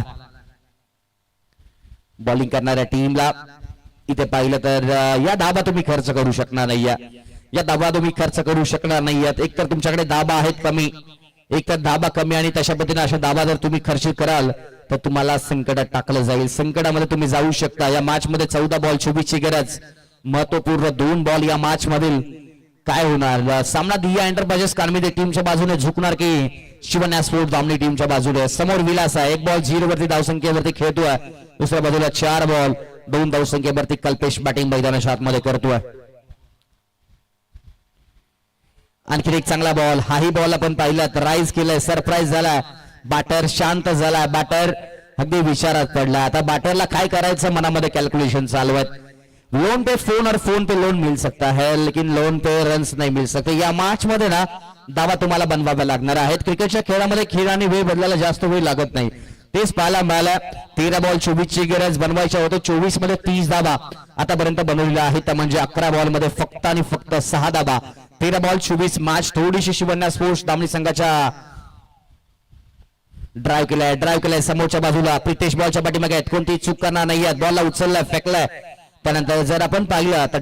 बॉलिंग करणाऱ्या टीमला इथे पाहिलं तर या धाबा तुम्ही खर्च करू शकणार नाही, या धाबा तुम्ही खर्च करू शकणार नाहीयेत. एक तर तुमच्याकडे धाबा आहेत कमी, एक तर धाबा कमी आणि तशा पद्धतीने अशा धाबा जर तुम्ही खर्चित कराल तर तुम्हाला संकटात टाकलं जाईल. संकटामध्ये तुम्ही जाऊ शकता. या मॅच मध्ये 14 बॉल 24 ची गरज. महत्वपूर्ण 2 बॉल या मॅच मधील. काय होणार सामना? दिया एंटरप्राइजेस कानमिदे टीमच्या बाजूने झुकणार की शिवन्या स्पोर्ट्स दामनी टीमच्या बाजूने? समोर विलास आहे, 1 बॉल 0 वरती धावसंख्येवरती खेळतोय. दुसऱ्या बाजूला 4 बॉल 2 धावसंख्येवरती कल्पेश बॅटिंग मैदानाच्या आतमध्ये करतोय. आणखी एक चांगला बॉल. हाही बॉल आपण पाहिला तर राईज केलाय, सरप्राईज झालाय. बॅटर शांत झाला, बॅटर अगदी विचारात पडला. आता बॅटरला काय करायचं मनामध्ये कॅल्क्युलेशन चालू आहेत. लोन पे फोन और फोन पे लोन मिल सकता है, लेकिन लोन पे रन्स नहीं मिल सकते. या मॅच मध्ये ना दावा तुम्हाला बनवावे लागणार आहेत. क्रिकेटच्या खेळामध्ये खेळ आणि वेळ बदलायला जास्त वेळ लागत नाही, तेच पाहायला मिळालं. 13 बॉल 24 ची गरज बनवायच्या होतं. 24 मध्ये 30 धाबा आतापर्यंत बनवलेला आहे, त्या म्हणजे 11 बॉल मध्ये फक्त आणि फक्त 6 धाबा. 13 बॉल 24. मॅच थोडीशी शिवन्या स्पोर्ट्स दामनी संघाच्या ड्राईव्ह केलाय समोरच्या बाजूला. प्रितेश बॉलच्या पाठीमागे आहेत, कोणती चूक करणार नाहीये. बॉलला उचललाय, फेकलाय. त्यानंतर जर आपण पाहिलं तर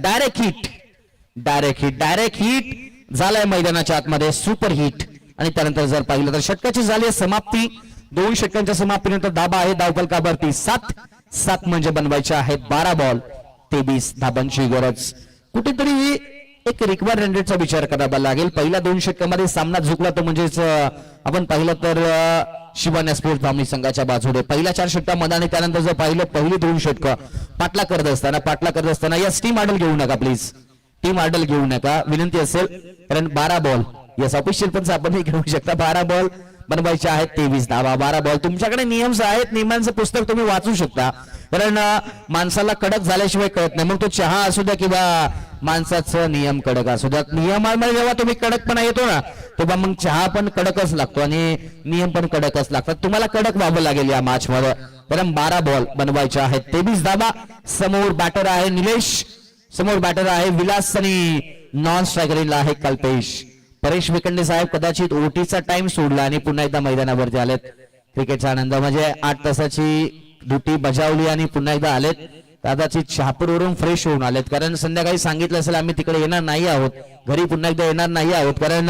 डायरेक्ट हिट झालाय मैदानाच्या आतमध्ये, सुपर हिट. आणि त्यानंतर जर पाहिलं तर षटकाची झाली समाप्ती. 2 षटकांच्या समाप्तीनंतर धाबा आहे धावफलकावरती 7 म्हणजे बनवायचे आहेत 12 बॉल 23 धाबांची गरज. कुठेतरी एक रिक्वायर्ड रन रेटचा विचार करावा लागेल. पहिल्या 2 षटकामध्ये सामना झुकला तो म्हणजेच आपण पाहिलं तर शिवन्या स्पोर्ट्स दामनी संघाच्या बाजूने पहिल्या 4 षटकामध्ये. आणि त्यानंतर जर पाहिलं पहिली 2 षटकं पाटला करत असताना यस टीम आयडल घेऊ नका प्लीज, टीम आयडल घेऊ नका विनंती असेल. कारण 12 बॉल यस ऑफिशियल पण आपण घेऊ शकता. 12 बॉल बनवायचे आहेत 23 धावा. 12 बॉल. तुमच्याकडे नियम आहेत, नियमांचं पुस्तक तुम्ही वाचू शकता. कारण माणसाला कडक झाल्याशिवाय कळत नाही. मग तो चहा असू द्या किंवा माणसाचं नियम कडक असू द्या. नियमामध्ये जेव्हा तुम्ही कडकपणा येतो ना तेव्हा मग चहा पण कडकच लागतो आणि नियम पण कडकच लागतात. तुम्हाला कडक व्हावं लागेल या मॅच मध्ये. कारण 12 बॉल बनवायचे आहेत 23 धावा. समोर बॅटर आहे निलेश, समोर बॅटर आहे विलास आणि नॉन स्ट्रायकरला आहे कल्पेश. परेश विकंडे साहेब कदाचित ओटीचा टाइम सोडला आणि पुन्हा एकदा मैदानावरती आलेत. क्रिकेटचा आनंद म्हणजे 8 तासाची ड्युटी बजावली आणि पुन्हा एकदा आलेत. कदाचित शहापूरवरून फ्रेश होऊन आलेत. कारण संध्याकाळी सांगितलं असेल आम्ही तिकडे येणार नाही आहोत, घरी पुन्हा एकदा येणार नाही आहोत. कारण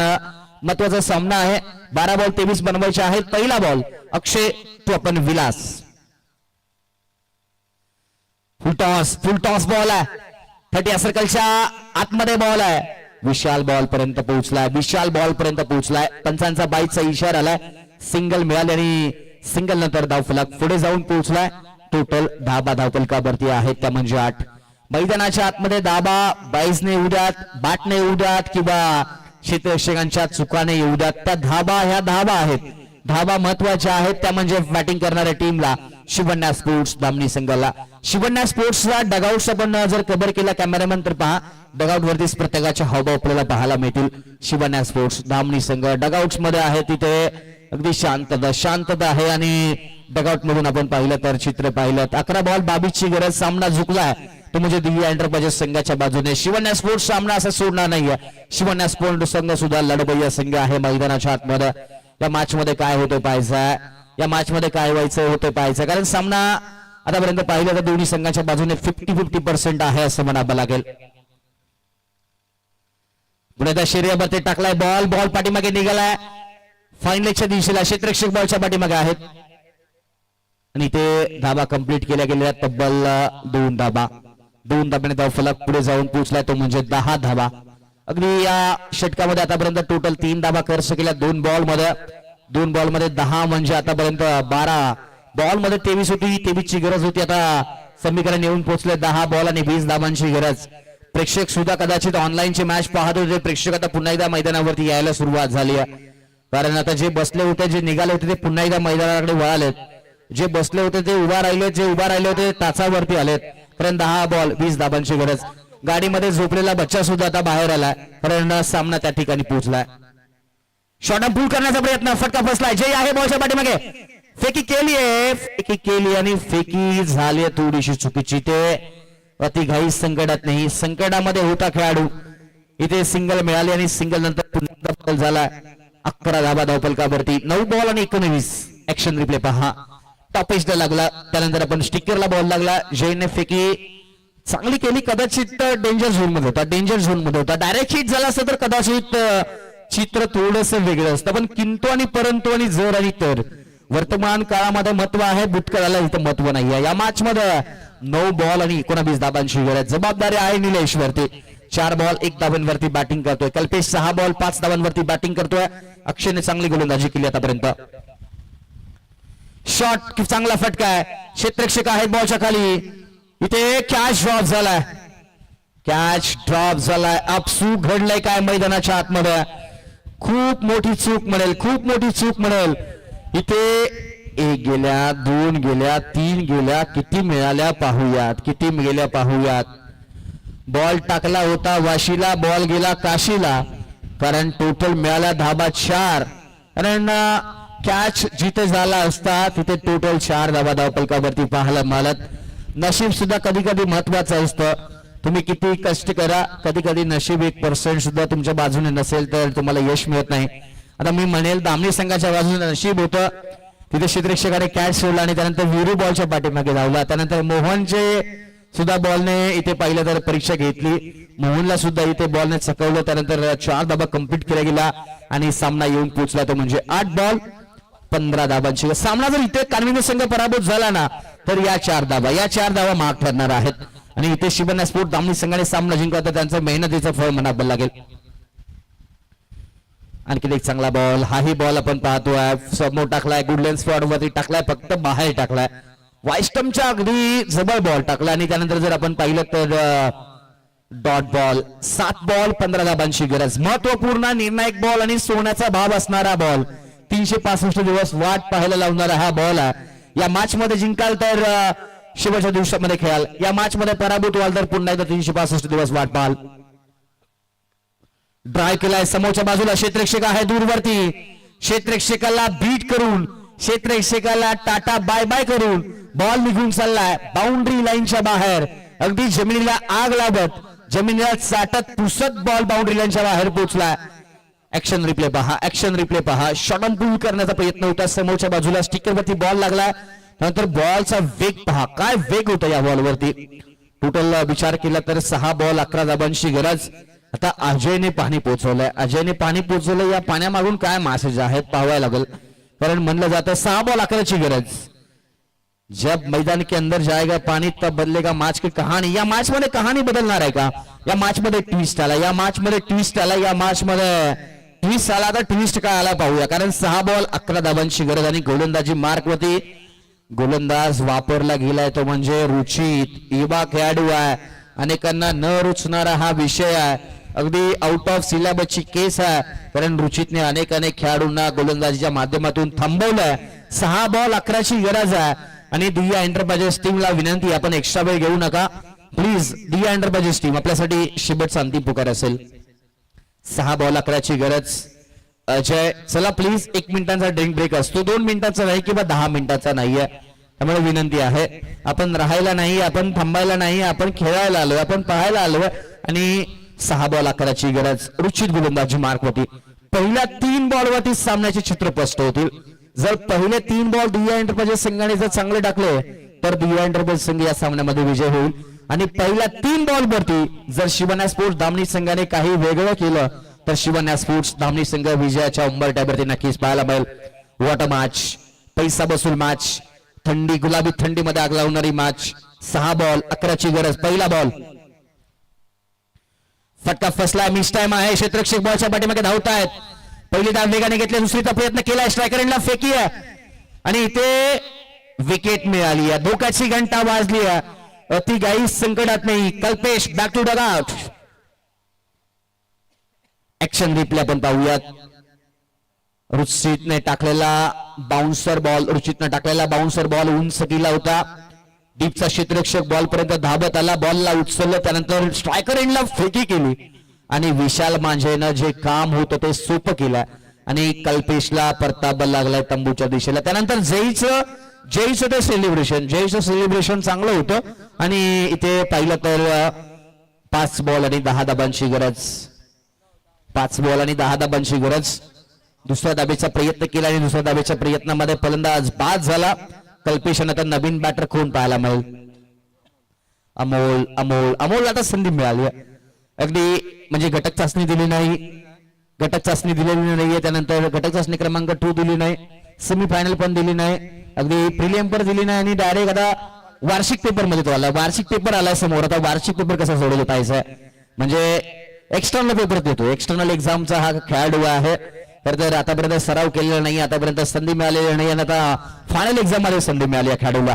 महत्वाचा सामना आहे. 12 बॉल 23 बनवायचे आहेत. पहिला बॉल अक्षय तो आपण विलास. फुल टॉस बॉल आहे 30 सर्कलच्या आतमध्ये बॉल आहे. विशाल बॉल पर्यंत पोहोचलाय. पंचांचा बाईचा इशारा आलाय. सिंगल मिळाले आणि सिंगल नंतर धावफलक पुढे जाऊन पोहोचलाय. टोटल धाबा धावफलकावरती आहेत त्या म्हणजे 8. मैदानाच्या आतमध्ये धाबा बाईजने येऊ द्यात, बॅटने येऊ द्यात किंवा क्षेत्ररक्षकांच्या चुकाने येऊ द्यात, त्या धाबा आहेत. धाबा महत्वाच्या आहेत त्या म्हणजे बॅटिंग करणाऱ्या टीमला शिवन्या स्पोर्ट्स दामनी संघाला. शिवन्या स्पोर्ट्सला डगआउट्स आपण जर कव्हर केला कॅमेरामॅन तर पहा डगआउट वरतीच प्रत्येकाचे हावभाव आपल्याला पाहायला मिळतील. शिवन्या स्पोर्ट्स दामनी संघ डगआउट्स मध्ये आहे, तिथे अगदी शांतता आहे. आणि डगआउट मधून आपण पाहिलं तर चित्र पाहिलं 11 बॉल 22 ची गरज. सामना झुकलाय तो म्हणजे दिव्या एंटरप्राइजेस संघाच्या बाजूने. शिवन्या स्पोर्ट्स सामना असं सोडणार नाहीये. शिवन्या स्पोर्ट्स संघ सुद्धा लढबैया संघ आहे मैदानाच्या आतमध्ये. या मॅच मध्ये काय होतं पाहायचं, या मॅच मध्ये काय व्हायचं होतं पाहायचं. कारण सामना आतापर्यंत पाहिलं तर दोन्ही संघाच्या बाजूने 50-50% आहे असं म्हणावं लागेल. पुण्याच्या शरीरावरती टाकलाय बॉल पाठीमागे निघालाय. फायनलच्या दिवशीला क्षेत्ररक्षक बॉलच्या पाठीमागे आहेत आणि ते धाबा कंप्लीट केल्या गेलेल्या तब्बल 2 धाब्याने धावफलक पुढे जाऊन पोहोचलाय तो म्हणजे 10 धाबा. अगदी या षटकामध्ये आतापर्यंत टोटल 3 धाबा खर्च केल्या 2 बॉल मध्ये 10 म्हणजे आतापर्यंत 12 बॉल मध्ये 23 होती, 23 ची गरज होती. आता समीकरण येऊन पोहोचले 10 बॉल आणि 20 धाबांची गरज. प्रेक्षक सुद्धा कदाचित ऑनलाईनची मॅच पाहत होते. प्रेक्षक आता पुन्हा एकदा मैदानावरती यायला सुरुवात झाली आहे, कारण आता जे बसले होते, जे निघाले होते ते पुन्हा एकदा मैदानाकडे वळालेत. जे बसले होते ते उभा राहिले, जे उभा राहिले होते ताचावरती आलेत. कारण 10 बॉल 20 धाबांची गरज. गाडीमध्ये झोपलेला बच्चा सुद्धा आता बाहेर आला, कारण सामना त्या ठिकाणी पोहोचलाय. शॉर्ट पूल करण्याचा प्रयत्न, फटका फसलाय. जय आहे बॉलच्या पाठीमागे, फेकी केली आहे, फेकी केली आणि फेकी झाली थोडीशी चुकीची. ते अति घाई संकटात नाही, संकटामध्ये होता खेळाडू. इथे सिंगल मिळाली आणि सिंगल नंतर पुन्हा बॉल झाला. 11 धाबा धावपलकावरती. 9 बॉल आणि 19. ऍक्शन रिप्ले पहा. टॉपेजला लागला, त्यानंतर आपण स्टिकरला बॉल लागला. जयने फेकी चांगली केली, कदाचित डेंजर झोन मध्ये होता, डेंजर झोन मध्ये होता. डायरेक्ट हिट झाला असतं तर कदाचित चित्र थोडस वेगळं असतं. पण किंतु आणि परंतु आणि जर आणि तर वर्तमान काळामध्ये महत्व आहे, भूतकाळाला इथं महत्व नाही आहे. या मॅच मध्ये 9 बॉल आणि 19 धाबांची गरज. जबाबदारी आहे निलेश वरती. 4 बॉल 1 धाबांवरती बॅटिंग करतोय. कल्पेश 6 बॉल 5 धाबांवरती बॅटिंग करतोय. अक्षयने चांगली गोलंदाजी केली आतापर्यंत. शॉट चांगला फटका आहे, क्षेत्ररक्षक आहेत बॉलच्या खाली. इथे कॅच ड्रॉप झालाय, कॅच ड्रॉप झालाय. अपसूक घडलंय काय मैदानाच्या आतमध्ये. खूप मोठी चूक म्हणेल, खूप मोठी चूक म्हणेल. इथे 1 गेल्या, 2 गेल्या, 3 गेल्या, किती मिळाल्या पाहूयात, किती गेल्या पाहूयात. बॉल टाकला होता वाशीला, बॉल गेला काशीला, कारण टोटल मिळाल्या धाबा 4. कारण कॅच जिथे झाला असता तिथे टोटल 4 धाबा धावपलकावरती पाहायला मिळालं. नशीब सुद्धा कधी कधी महत्वाचं असतं. तुम्ही किती कष्ट करा, कधी कधी नशीब 1% सुद्धा तुमच्या बाजूने नसेल तर तुम्हाला यश मिळत नाही. आता मी म्हणेल दामणी संघाच्या बाजूने नशीब होतं, तिथे क्षेत्ररक्षकाने कॅच सोडला आणि त्यानंतर विरू बॉलच्या पाठीमागे धावला. त्यानंतर मोहनचे सुद्धा बॉलने इथे पाहिलं तर परीक्षा घेतली. मोहनला सुद्धा इथे बॉलने चकवलं. त्यानंतर 4 धाबा कंप्लीट केला गेला आणि सामना येऊन पोहोचला तो म्हणजे 8 बॉल 15 धाबांची. सामना जर इथे कानविनी संघ पराभूत झाला ना तर या 4 धाबा महाग ठरणार आहेत. आणि इथे शिवना स्पोर्ट दामणी संघाने सामना जिंकला तर त्यांचं मेहनतीचं फळ म्हणावं लागेल. आणखी एक चांगला बॉल, हाही बॉल आपण पाहतोय. समोर टाकलाय, गुडलेन स्पॉट वरती टाकलाय, फक्त बाहेर टाकलाय. वाईस्टमच्या अगदी जबर बॉल टाकला. आणि त्यानंतर जर आपण पाहिलं तर डॉट बॉल. 7 बॉल 15 धाबांची गरज. महत्वपूर्ण निर्णायक बॉल आणि सोन्याचा भाव असणारा बॉल. 365 दिवस वाट पाहायला लावणारा हा बॉल आहे. या मॅच मध्ये जिंकाल तर शेवटच्या दिवसामध्ये खेळाल, या मॅच मध्ये पराभूत व्हाल तर पुन्हा एकदा 365 दिवस वाट पाहाल. ड्राय केलाय समोरच्या बाजूला, क्षेत्ररक्षक आहे दूरवरती. क्षेत्ररक्षकाला बीट करून, क्षेत्ररक्षकाला टाटा बाय बाय करून बॉल निघून चाललाय बाउंड्री लाईनच्या बाहेर. अगदी जमिनीला आग लागत, जमिनीला चाटत पुसत बॉल बाउंड्री लाईनच्या बाहेर पोहोचलाय. ऍक्शन रिप्ले पहा, ऍक्शन रिप्ले पहा. शॉर्ट पूल करण्याचा प्रयत्न होता, समोरच्या बाजूला स्टिकरवरती बॉल लागला. नंतर बॉलचा वेग पहा, काय वेग होता या बॉलवरती. टोटल विचार केला तर 6 बॉल 11 धाबांची गरज. आता अजयने पाणी पोहोचवलंय, अजयने पाणी पोहोचवलंय. या पाण्यामागून काय मेसेज आहेत पाहायला लागेल, कारण म्हणलं जातं 6 बॉल 11ची गरज. जब मैदान के अंदर जाएगा पानी तब बदलेगा मैच की कहानी. या मैच मध्ये कहाणी बदलणार आहे का? या मैच मध्ये ट्विस्ट आला, या मैच मध्ये ट्विस्ट आला, या मैच मध्ये ट्विस्ट आला. तर ट्विस्ट काय आला पाहूया. कारण 6 बॉल 11 धाबांची गरज आणि गोलंदाजी मार्क वरती गोलंदाज वापरला गेलाय तो म्हणजे रुचित. युवा खेळाडू आहे, अनेकांना न रुचणारा हा विषय आहे, अगदी आउट ऑफ सिलेबसची केस आहे. कारण रुचितने अनेक खेळाडूंना गोलंदाजीच्या माध्यमातून थांबवलंय. 6 बॉल 11ची गरज आहे. आणि दिया एंटरप्राइजेस टीमला विनंती, आपण एक्स्ट्रा वेळ घेऊ नका प्लीज. दिया एंटरप्राइजेस टीम आपल्यासाठी शेवटचा अंतिम पुकार असेल. 6 बॉल 11ची गरज. अजय चला प्लीज, 1 मिनिटांचा ड्रिंक ब्रेक असतो, 2 मिनिटाचा नाही किंवा 10 मिनिटाचा नाहीये. त्यामुळे विनंती आहे, आपण राहायला नाही, आपण थांबायला नाही, आपण खेळायला आलोय, आपण पाहायला आलोय. आणि 6 बॉल 11ची गरज. रुचित गोलंदाजी मार्क होती. पहिल्या 3 बॉलवरती सामन्याचे चित्र स्पष्ट होतील. जर पहिले 3 बॉल दिया एंटरप्राइजेस संघाने जर चांगले टाकले तर दिया एंटरप्राइजेस संघ या सामन्यामध्ये विजय होईल. आणि पहिल्या 3 बॉल वरती जर शिवना स्पोर्ट्स दामणी संघाने काही वेगळं केलं तर शिवना स्पोर्ट्स दामणी संघ विजयाच्या उंबरठ्यावरती नक्कीच पाहायला मिळेल. वॉटर मॅच, पैसा बसूल मॅच, थंडी गुलाबी थंडीमध्ये आग लावणारी मॅच. 6 बॉल 11ची गरज. पहिला बॉल फटका फसलाय, मिस टाइम आहे. क्षेत्ररक्षक बॉलच्या पाठीमागे धावतायत. पहिली धाव वेगाने घेतली, दुसरीचा प्रयत्न केलाय, स्ट्रायकर एंडला फेकी आहे. आणि इथे विकेट मिळाली आहे. धोक्याची घंटा वाजली आहे. अति काही संकटात नाही. Kalpesh back to dugout. Action replay आपण पाहूयात. रुचितने टाकलेला बाउन्सर बॉल उंच केला होता. डीपचा क्षेत्ररक्षक बॉल पर्यंत धावत आला. बॉलला उचललं, त्यानंतर स्ट्रायकर एंडला फेकी केली आणि विशाल मांझेनं जे काम होतं ते सोपं केलं आणि कल्पेशला परताबा लागलाय तंबूच्या दिशेला. त्यानंतर जयचं ते सेलिब्रेशन चांगलं होतं आणि इथे पाहिलं तर 5 बॉल आणि 10 धाबांची गरज. दुसऱ्या धाबेचा प्रयत्न केला आणि दुसऱ्या धाबेच्या प्रयत्नामध्ये फलंदाज बाद झाला. कल्पेशनं तर नवीन बॅटर कोण पाहायला मिळेल. अमोल आता संधी मिळाली. अगदी म्हणजे घटक चाचणी दिलेली नाहीये. त्यानंतर घटक चाचणी क्रमांक 2 दिली नाही. सेमीफायनल पण दिली नाही. अगदी प्रिलियम पण दिली नाही आणि डायरेक्ट आता वार्षिक पेपर मध्ये तो आला. वार्षिक पेपर आलाय समोर. आता वार्षिक पेपर कसा सोडवला पाहिजे म्हणजे एक्सटर्नल पेपर देतो. एक्सटर्नल एक्झामचा हा खेळाडू आहे. तर आतापर्यंत सराव केलेला नाही. आतापर्यंत संधी मिळालेली नाही आणि आता फायनल एक्झाम मध्ये संधी मिळाली या खेळाडूला.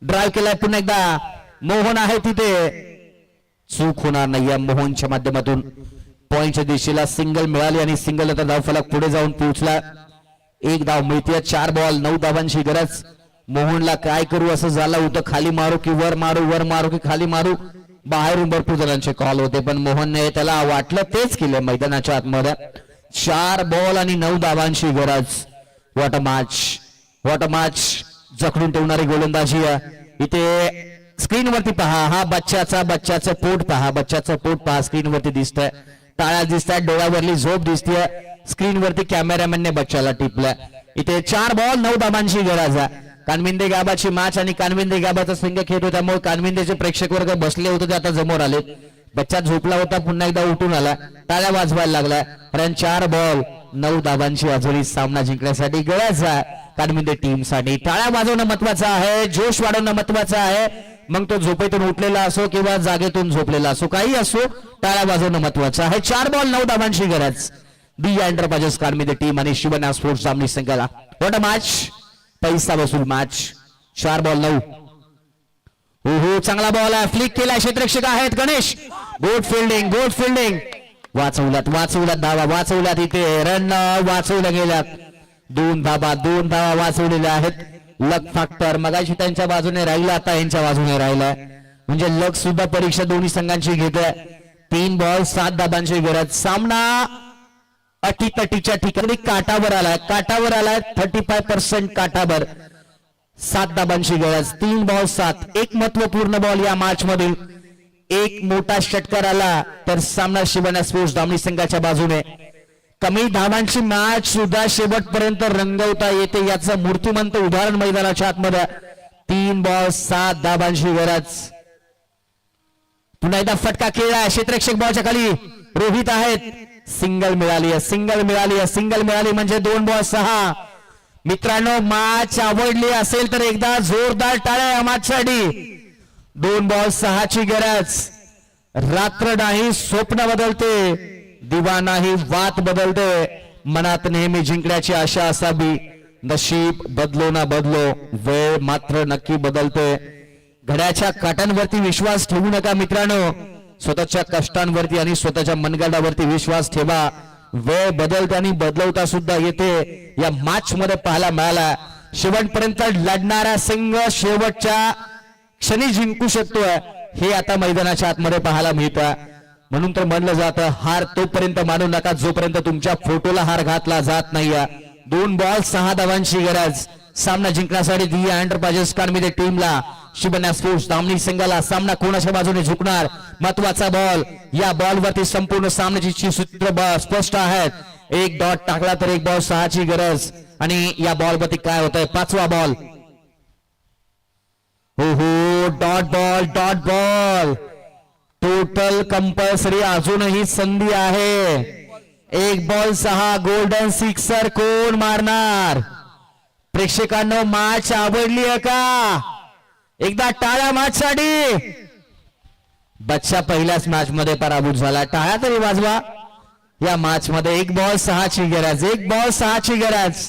ड्राईव्ह केलाय पुन्हा एकदा. मोहन आहे तिथे. चूक होणार नाही या मोहनच्या माध्यमातून. पॉइंटच्या दिशेला सिंगल मिळाली आणि सिंगल आता धावफलक पुढे जाऊन पोहोचला. 1 धाव मिळते. 4 बॉल 9 धावांची गरज. मोहनला काय करू असं झालं होतं. खाली मारू की वर मारू की खाली मारू. बाहेरून भरपूर जणांचे कॉल होते पण मोहनने त्याला वाटलं तेच केलं मैदानाच्या आतमध्ये. 4 बॉल आणि 9 धावांची गरज. What a match. जखडून ठेवणारी गोलंदाजी इथे स्क्रीनवरती पहा. हा बच्चाचं पोट पहा. स्क्रीनवरती दिसतंय. टाळ्या दिसतात. डोळ्यावरली झोप दिसतीये. स्क्रीनवरती कॅमेरामॅनने बच्चाला टिपलं. इथे 4 बॉल 9 धाबांची गरज आहे. कानविंदे गाबाची मॅच आणि कानविंदे गाबाचा संघ खेळत होता त्यामुळे कानविंदेचे प्रेक्षक वर्ग बसले होते ते आता समोर आले. बच्चा झोपला होता पुन्हा एकदा उठून आला. टाळ्या वाजवायला लागला. कारण 4 बॉल 9 धाबांची अजूनही सामना जिंकण्यासाठी गरज आहे कानविंदे टीमसाठी. टाळ्या वाजवणं महत्वाचं आहे. जोश वाढवणं महत्वाचं आहे. मग तो झोपेतून उठलेला असो किंवा जागेतून झोपलेला असो काही असो टाळ्या वाजवणं महत्वाचं आहे. 4 बॉल 9 धाबांची गरज. दी एंटरप्राइजेस कानविंदे टीम आणि शिवना स्पोर्ट्स जामनी संघाला. What a match. पैसा वसूल मॅच. 4 बॉल 9. हो चांगला बॉल आहे. फ्लिक केला. क्षेत्ररक्षक आहेत गणेश. Good fielding. वाचवल्यात धावा वाचवल्यात. इथे रन वाचवल्या गेल्यात. 2 धावा वाचवलेल्या आहेत. लक फॅक्टर मगाशी त्यांच्या बाजूने राहिला आता यांच्या बाजूने राहिलाय म्हणजे लक सुद्धा परीक्षा दोन्ही संघांची घेतोय. 3 बॉल 7 धाबांची गरज. सामना अटीतटीच्या ठिकाणी काटावर आलाय 35% काटावर. 7 धाबांची गरज. 3 बॉल 7. एक महत्वपूर्ण बॉल या मॅच मधील. एक मोठा षटकार आला तर सामना शिवना स्पोर्ट्स दामणी संघाच्या बाजूने. कमी धावांची मॅच सुद्धा शेवटपर्यंत रंगवता येते याचं मूर्तिमंत उदाहरण मैदानाच्या आतमध्ये. 3 बॉल 7 धाबांची गरज. पुन्हा एकदा फटका खेळला. क्षेत्ररक्षक बॉलच्या खाली रोहित आहेत. सिंगल मिळाली म्हणजे 2 बॉल 6. मित्रांनो मॅच आवडली असेल तर एकदा जोरदार टाळ्या या मॅचसाठी. 2 बॉल 6 ची गरज. रात्र नाही स्वप्न बदलते. दिवा नाही वात बदलते. मनात नेहमी जिंकण्याची आशा असावी. नशीब बदलो ना बदलो वेळ मात्र नक्की बदलते. घड्याच्या काटांवरती विश्वास ठेवू नका मित्रांनो. स्वतःच्या कष्टांवरती आणि स्वतःच्या मनगटावरती विश्वास ठेवा. वेळ बदलते आणि बदलवता सुद्धा येते. या मॅच मध्ये पाहायला मिळाला. शेवटपर्यंत लढणारा संघ शेवटच्या क्षणी जिंकू शकतोय हे आता मैदानाच्या आतमध्ये पाहायला मिळतं. म्हणून तर म्हणलं जातं हार तोपर्यंत मानू नका जोपर्यंत तुमच्या फोटोला हार घातला जात नाही. 2 बॉल 6 धावांची गरज. सामना जिंकण्यासाठी दी एंटरप्राइजेस कानविंदे टीमला शिवना स्पोर्ट्स दामणी संघाला. सामना कोणाच्या बाजूने झुकणार. महत्वाचा बॉल. या बॉलवरती संपूर्ण सामन्याची सूत्र स्पष्ट आहेत. 1 डॉट टाकला तर 1 बॉल 6 ची गरज. आणि या बॉलवरती काय होतंय. 5वा बॉल. हो डॉट बॉल. टोटल कंपल्सरी अजूनही संधी आहे. 1 बॉल 6 गोल्डन सिक्सर कोण मारणार. प्रेक्षकांनो मॅच आवडली आहे का. एकदा टाळ्या मॅच साठी. बच्चा पहिल्याच मॅच मध्ये पराभूत झाला. टाळ्या तरी वाजवा. या मॅच मध्ये 1 बॉल 6 ची गरज. 1 बॉल 6 ची गरज.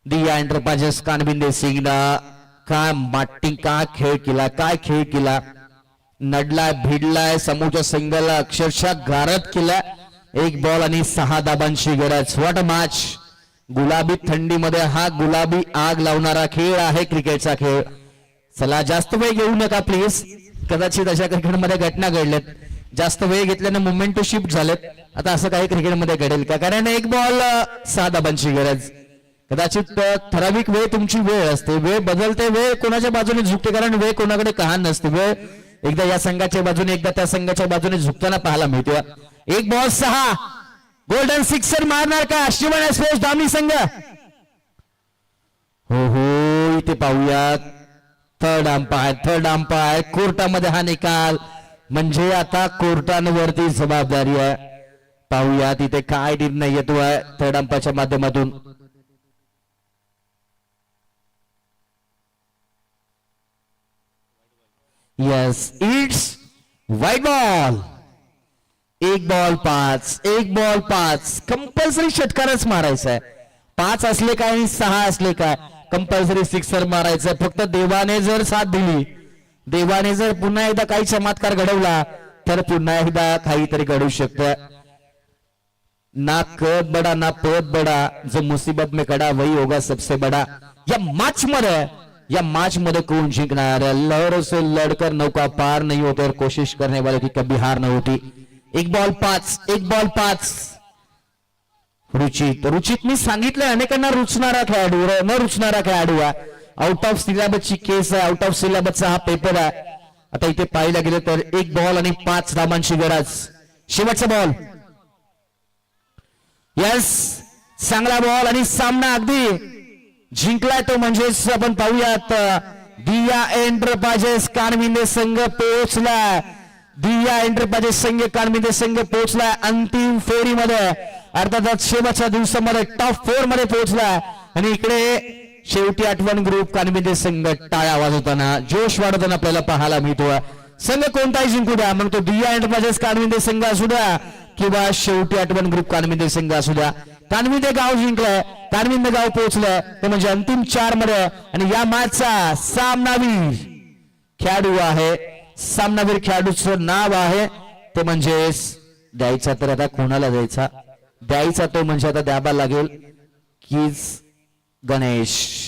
दिया एंटरप्राइजेस कानबिंदे सिंगना काय माटिंग काय खेळ केला, काय खेळ केला. नडलाय भिडलाय समोरच्या संघाला अक्षरशः गारद केला. एक बॉल आणि 6 धाबांची गरज. What a match. गुलाबी थंडीमध्ये हा गुलाबी आग लावणारा खेळ आहे क्रिकेटचा खेळ. चला जास्त वेळ घेऊ नका प्लीज. कदाचित अशा क्रिकेटमध्ये घटना घडल्यात, जास्त वेळ घेतल्याने मुवमेंट शिफ्ट झालेत. आता असं काही क्रिकेटमध्ये घडेल का? कारण एक बॉल 6 धाबांची गरज. कदाचित ठराविक वेळ तुमची वेळ असते, वेळ बदलते, वेळ कोणाच्या बाजूने झुकते, कारण वेळ कोणाकडे कहाण नसते. वेळ एकदा या संघाच्या बाजूने एकदा त्या संघाच्या बाजूने झुकताना पाहायला मिळते. एक बॉल 6 गोल्डन सिक्सर मारणार का शिवण एक्सप्रेस धामणी संघ? हो हो इथे पाहूयात. थर्ड अंपायर कोर्टामध्ये हा निकाल म्हणजे आता कोर्टांवरती जबाबदारी आहे. पाहूयात इथे काय निर्णय येतोय थर्ड अंपायरच्या माध्यमातून. Yes it's white ball. एक बॉल 5 कंपल्सरी षटकारच मारायचा आहे. 5 असले काय आणि 6 असले काय कंपल्सरी सिक्सर मारायचं. फक्त देवाने जर साथ दिली, देवाने जर पुन्हा एकदा काही चमत्कार घडवला तर पुन्हा एकदा काहीतरी घडू शकतं. ना कद बडा ना पद बडा, जो मुसीबत में खड़ा वही होगा सबसे बड़ा. या मैच में कौन जिंकणार? लहरों से लड़कर नौका पार नहीं होते और कोशिश करने वालों की कभी हार नहीं होती. एक बॉल 5 रुचित मी सांगितलंय अनेकांना रुचणारा खेळाडू न रुचणारा खेळाडू आहे. आउट ऑफ सिलेबसची केस आहे, आउट ऑफ सिलेबसचा हा पेपर आहे. आता इथे पाहायला गेलं तर एक बॉल आणि 5 धाबांची गरज. शेवटचा बॉल. यस चांगला बॉल आणि सामना अगदी जिंकलाय तो म्हणजेच आपण पाहूयात. दिया एंटरप्राइजेस कानविंदे संघ पोहोचला. दिया एंटरप्राइजेस संघ कानविंदे संघ पोहोचला अंतिम फेरीमध्ये. अर्थातच शेवटच्या दिवसामध्ये टॉप 4 मध्ये पोहोचला. आणि इकडे शेवटी आठवण ग्रुप कानविंदे संघ टाळ्या वाजवताना जोश वाढवताना आपल्याला पाहायला मिळतो. संघ कोणताही जिंकू द्या, मग तो दिया एंटरप्राइजेस कानविंदे संघ असू द्या किंवा शेवटी आठवण ग्रुप कानविंदे संघ असू द्या. कानविंदे गाव जिंकलंय, कानविंदे गाव पोहोचलंय ते म्हणजे अंतिम 4 मध्ये. आणि या मॅचचा सामनावीर खेळाडू आहे, सामनावीर खेळाडूचं नाव आहे ते म्हणजेच द्यायचा तर आता कोणाला द्यायचा? द्यायचा तो म्हणजे आता द्यावा लागेल कीच गणेश.